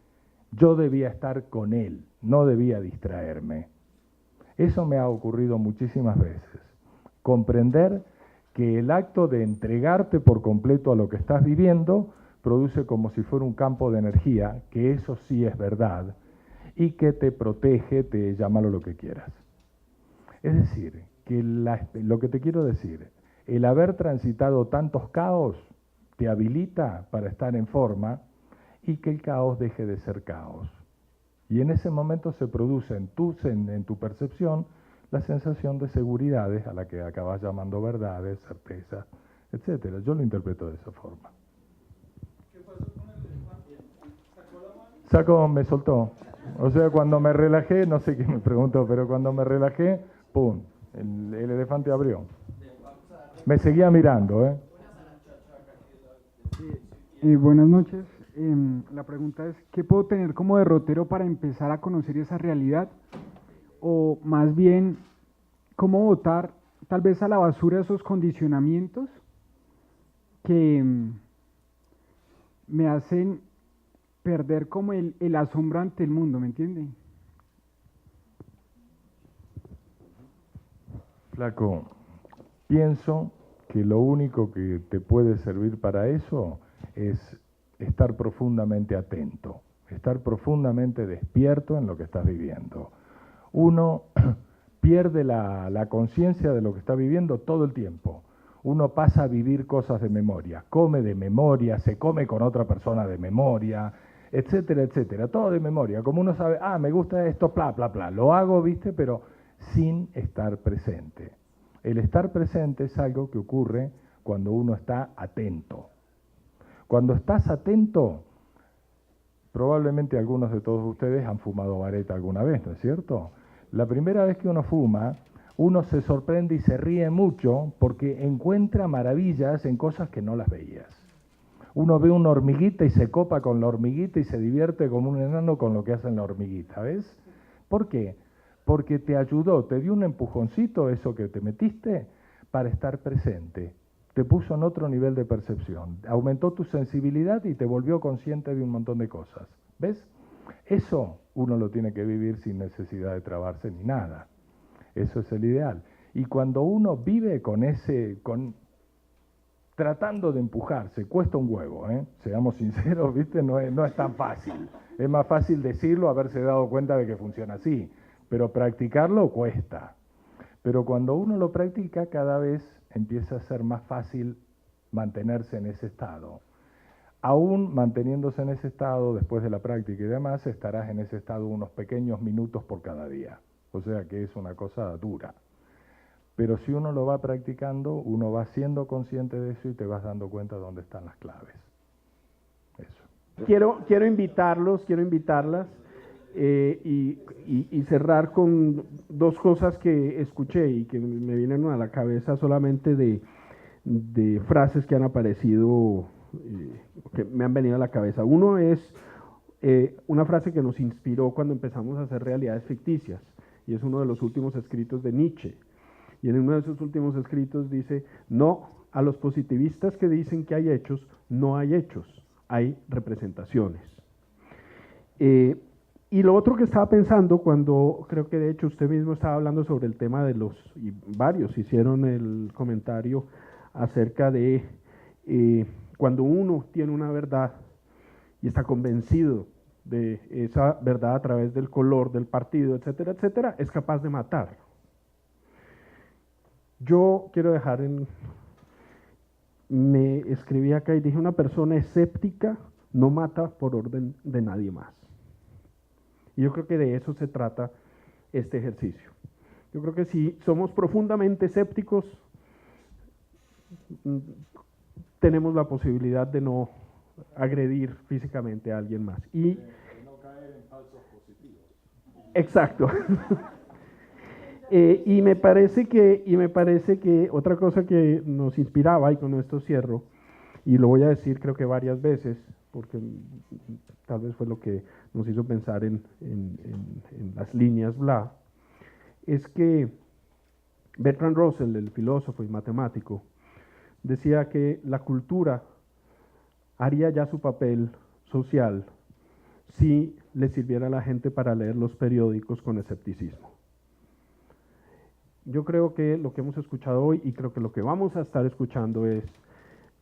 yo debía estar con él, no debía distraerme. Eso me ha ocurrido muchísimas veces. Comprender que el acto de entregarte por completo a lo que estás viviendo produce como si fuera un campo de energía, que eso sí es verdad, y que te protege, llámalo lo que quieras. Es decir, que lo que te quiero decir, el haber transitado tantos caos te habilita para estar en forma y que el caos deje de ser caos. Y en ese momento se produce en tu percepción la sensación de seguridades a la que acabas llamando verdades, certezas, etc. Yo lo interpreto de esa forma. ¿Qué pasó con el elefante? ¿Sacó la mano? Me soltó. O sea, cuando me relajé, no sé qué me preguntó, pero cuando me relajé, ¡pum! El elefante abrió. Me seguía mirando, ¿eh? Buenas noches. La pregunta es, ¿qué puedo tener como derrotero para empezar a conocer esa realidad? O más bien, ¿cómo botar tal vez a la basura esos condicionamientos que me hacen perder como el asombro ante el mundo, ¿me entienden? Flaco, pienso que lo único que te puede servir para eso es estar profundamente atento, estar profundamente despierto en lo que estás viviendo. Uno pierde la conciencia de lo que está viviendo todo el tiempo. Uno pasa a vivir cosas de memoria, come de memoria, se come con otra persona de memoria, etcétera, etcétera, todo de memoria. Como uno sabe, me gusta esto, bla, bla, bla, lo hago, ¿viste? Pero sin estar presente. El estar presente es algo que ocurre cuando uno está atento. Cuando estás atento, probablemente algunos de todos ustedes han fumado vareta alguna vez, ¿no es cierto? La primera vez que uno fuma, uno se sorprende y se ríe mucho porque encuentra maravillas en cosas que no las veías. Uno ve una hormiguita y se copa con la hormiguita y se divierte como un enano con lo que hace en la hormiguita, ¿ves? ¿Por qué? Porque te ayudó, te dio un empujoncito eso que te metiste para estar presente. Te puso en otro nivel de percepción, aumentó tu sensibilidad y te volvió consciente de un montón de cosas. ¿Ves? Eso uno lo tiene que vivir sin necesidad de trabarse ni nada. Eso es el ideal. Y cuando uno vive tratando de empujarse, cuesta un huevo, ¿eh? Seamos sinceros, ¿viste? No es tan fácil. Es más fácil decirlo, haberse dado cuenta de que funciona así, pero practicarlo cuesta. Pero cuando uno lo practica, cada vez empieza a ser más fácil mantenerse en ese estado. Aún manteniéndose en ese estado, después de la práctica y demás, estarás en ese estado unos pequeños minutos por cada día. O sea que es una cosa dura. Pero si uno lo va practicando, uno va siendo consciente de eso y te vas dando cuenta de dónde están las claves. Eso. Quiero invitarlas y cerrar con dos cosas que escuché y que me vienen a la cabeza solamente de frases que han aparecido, que me han venido a la cabeza. Uno es una frase que nos inspiró cuando empezamos a hacer realidades ficticias, y es uno de los últimos escritos de Nietzsche. Y en uno de sus últimos escritos dice, no, a los positivistas que dicen que hay hechos, no hay hechos, hay representaciones. Y lo otro que estaba pensando cuando, creo que de hecho usted mismo estaba hablando sobre el tema de y varios hicieron el comentario acerca de cuando uno tiene una verdad y está convencido de esa verdad a través del color, del partido, etcétera, etcétera, es capaz de matar. Yo quiero me escribí acá y dije, una persona escéptica no mata por orden de nadie más. Y yo creo que de eso se trata este ejercicio. Yo creo que si somos profundamente escépticos, tenemos la posibilidad de no agredir físicamente a alguien más. Y de no caer en falsos positivos. Exacto. Y me parece que otra cosa que nos inspiraba, y con esto cierro, y lo voy a decir creo que varias veces, porque tal vez fue lo que nos hizo pensar en las líneas bla, es que Bertrand Russell, el filósofo y matemático, decía que la cultura haría ya su papel social si le sirviera a la gente para leer los periódicos con escepticismo. Yo creo que lo que hemos escuchado hoy, y creo que lo que vamos a estar escuchando, es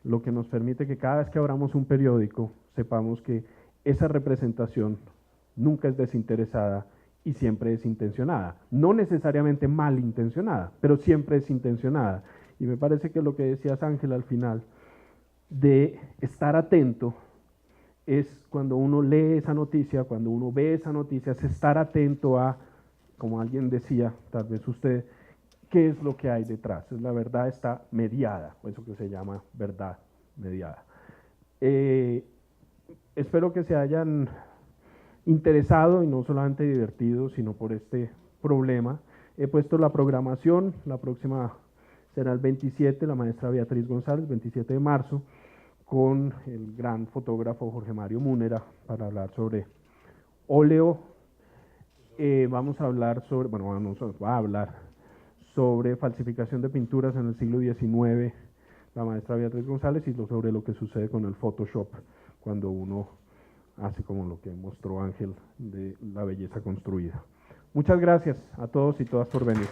lo que nos permite que cada vez que abramos un periódico sepamos que esa representación nunca es desinteresada y siempre es intencionada. No necesariamente malintencionada, pero siempre es intencionada. Y me parece que lo que decías, Ángel, al final, de estar atento es cuando uno lee esa noticia, cuando uno ve esa noticia, es estar atento a, como alguien decía, tal vez usted, qué es lo que hay detrás. La verdad está mediada, o eso que se llama verdad mediada. Espero que se hayan interesado y no solamente divertido, sino por este problema. He puesto la programación, la próxima será el 27, la maestra Beatriz González, 27 de marzo, con el gran fotógrafo Jorge Mario Múnera para hablar sobre óleo. Vamos a hablar sobre, va a hablar sobre falsificación de pinturas en el siglo XIX, la maestra Beatriz González, y sobre lo que sucede con el Photoshop cuando uno hace como lo que mostró Ángel de la belleza construida. Muchas gracias a todos y todas por venir.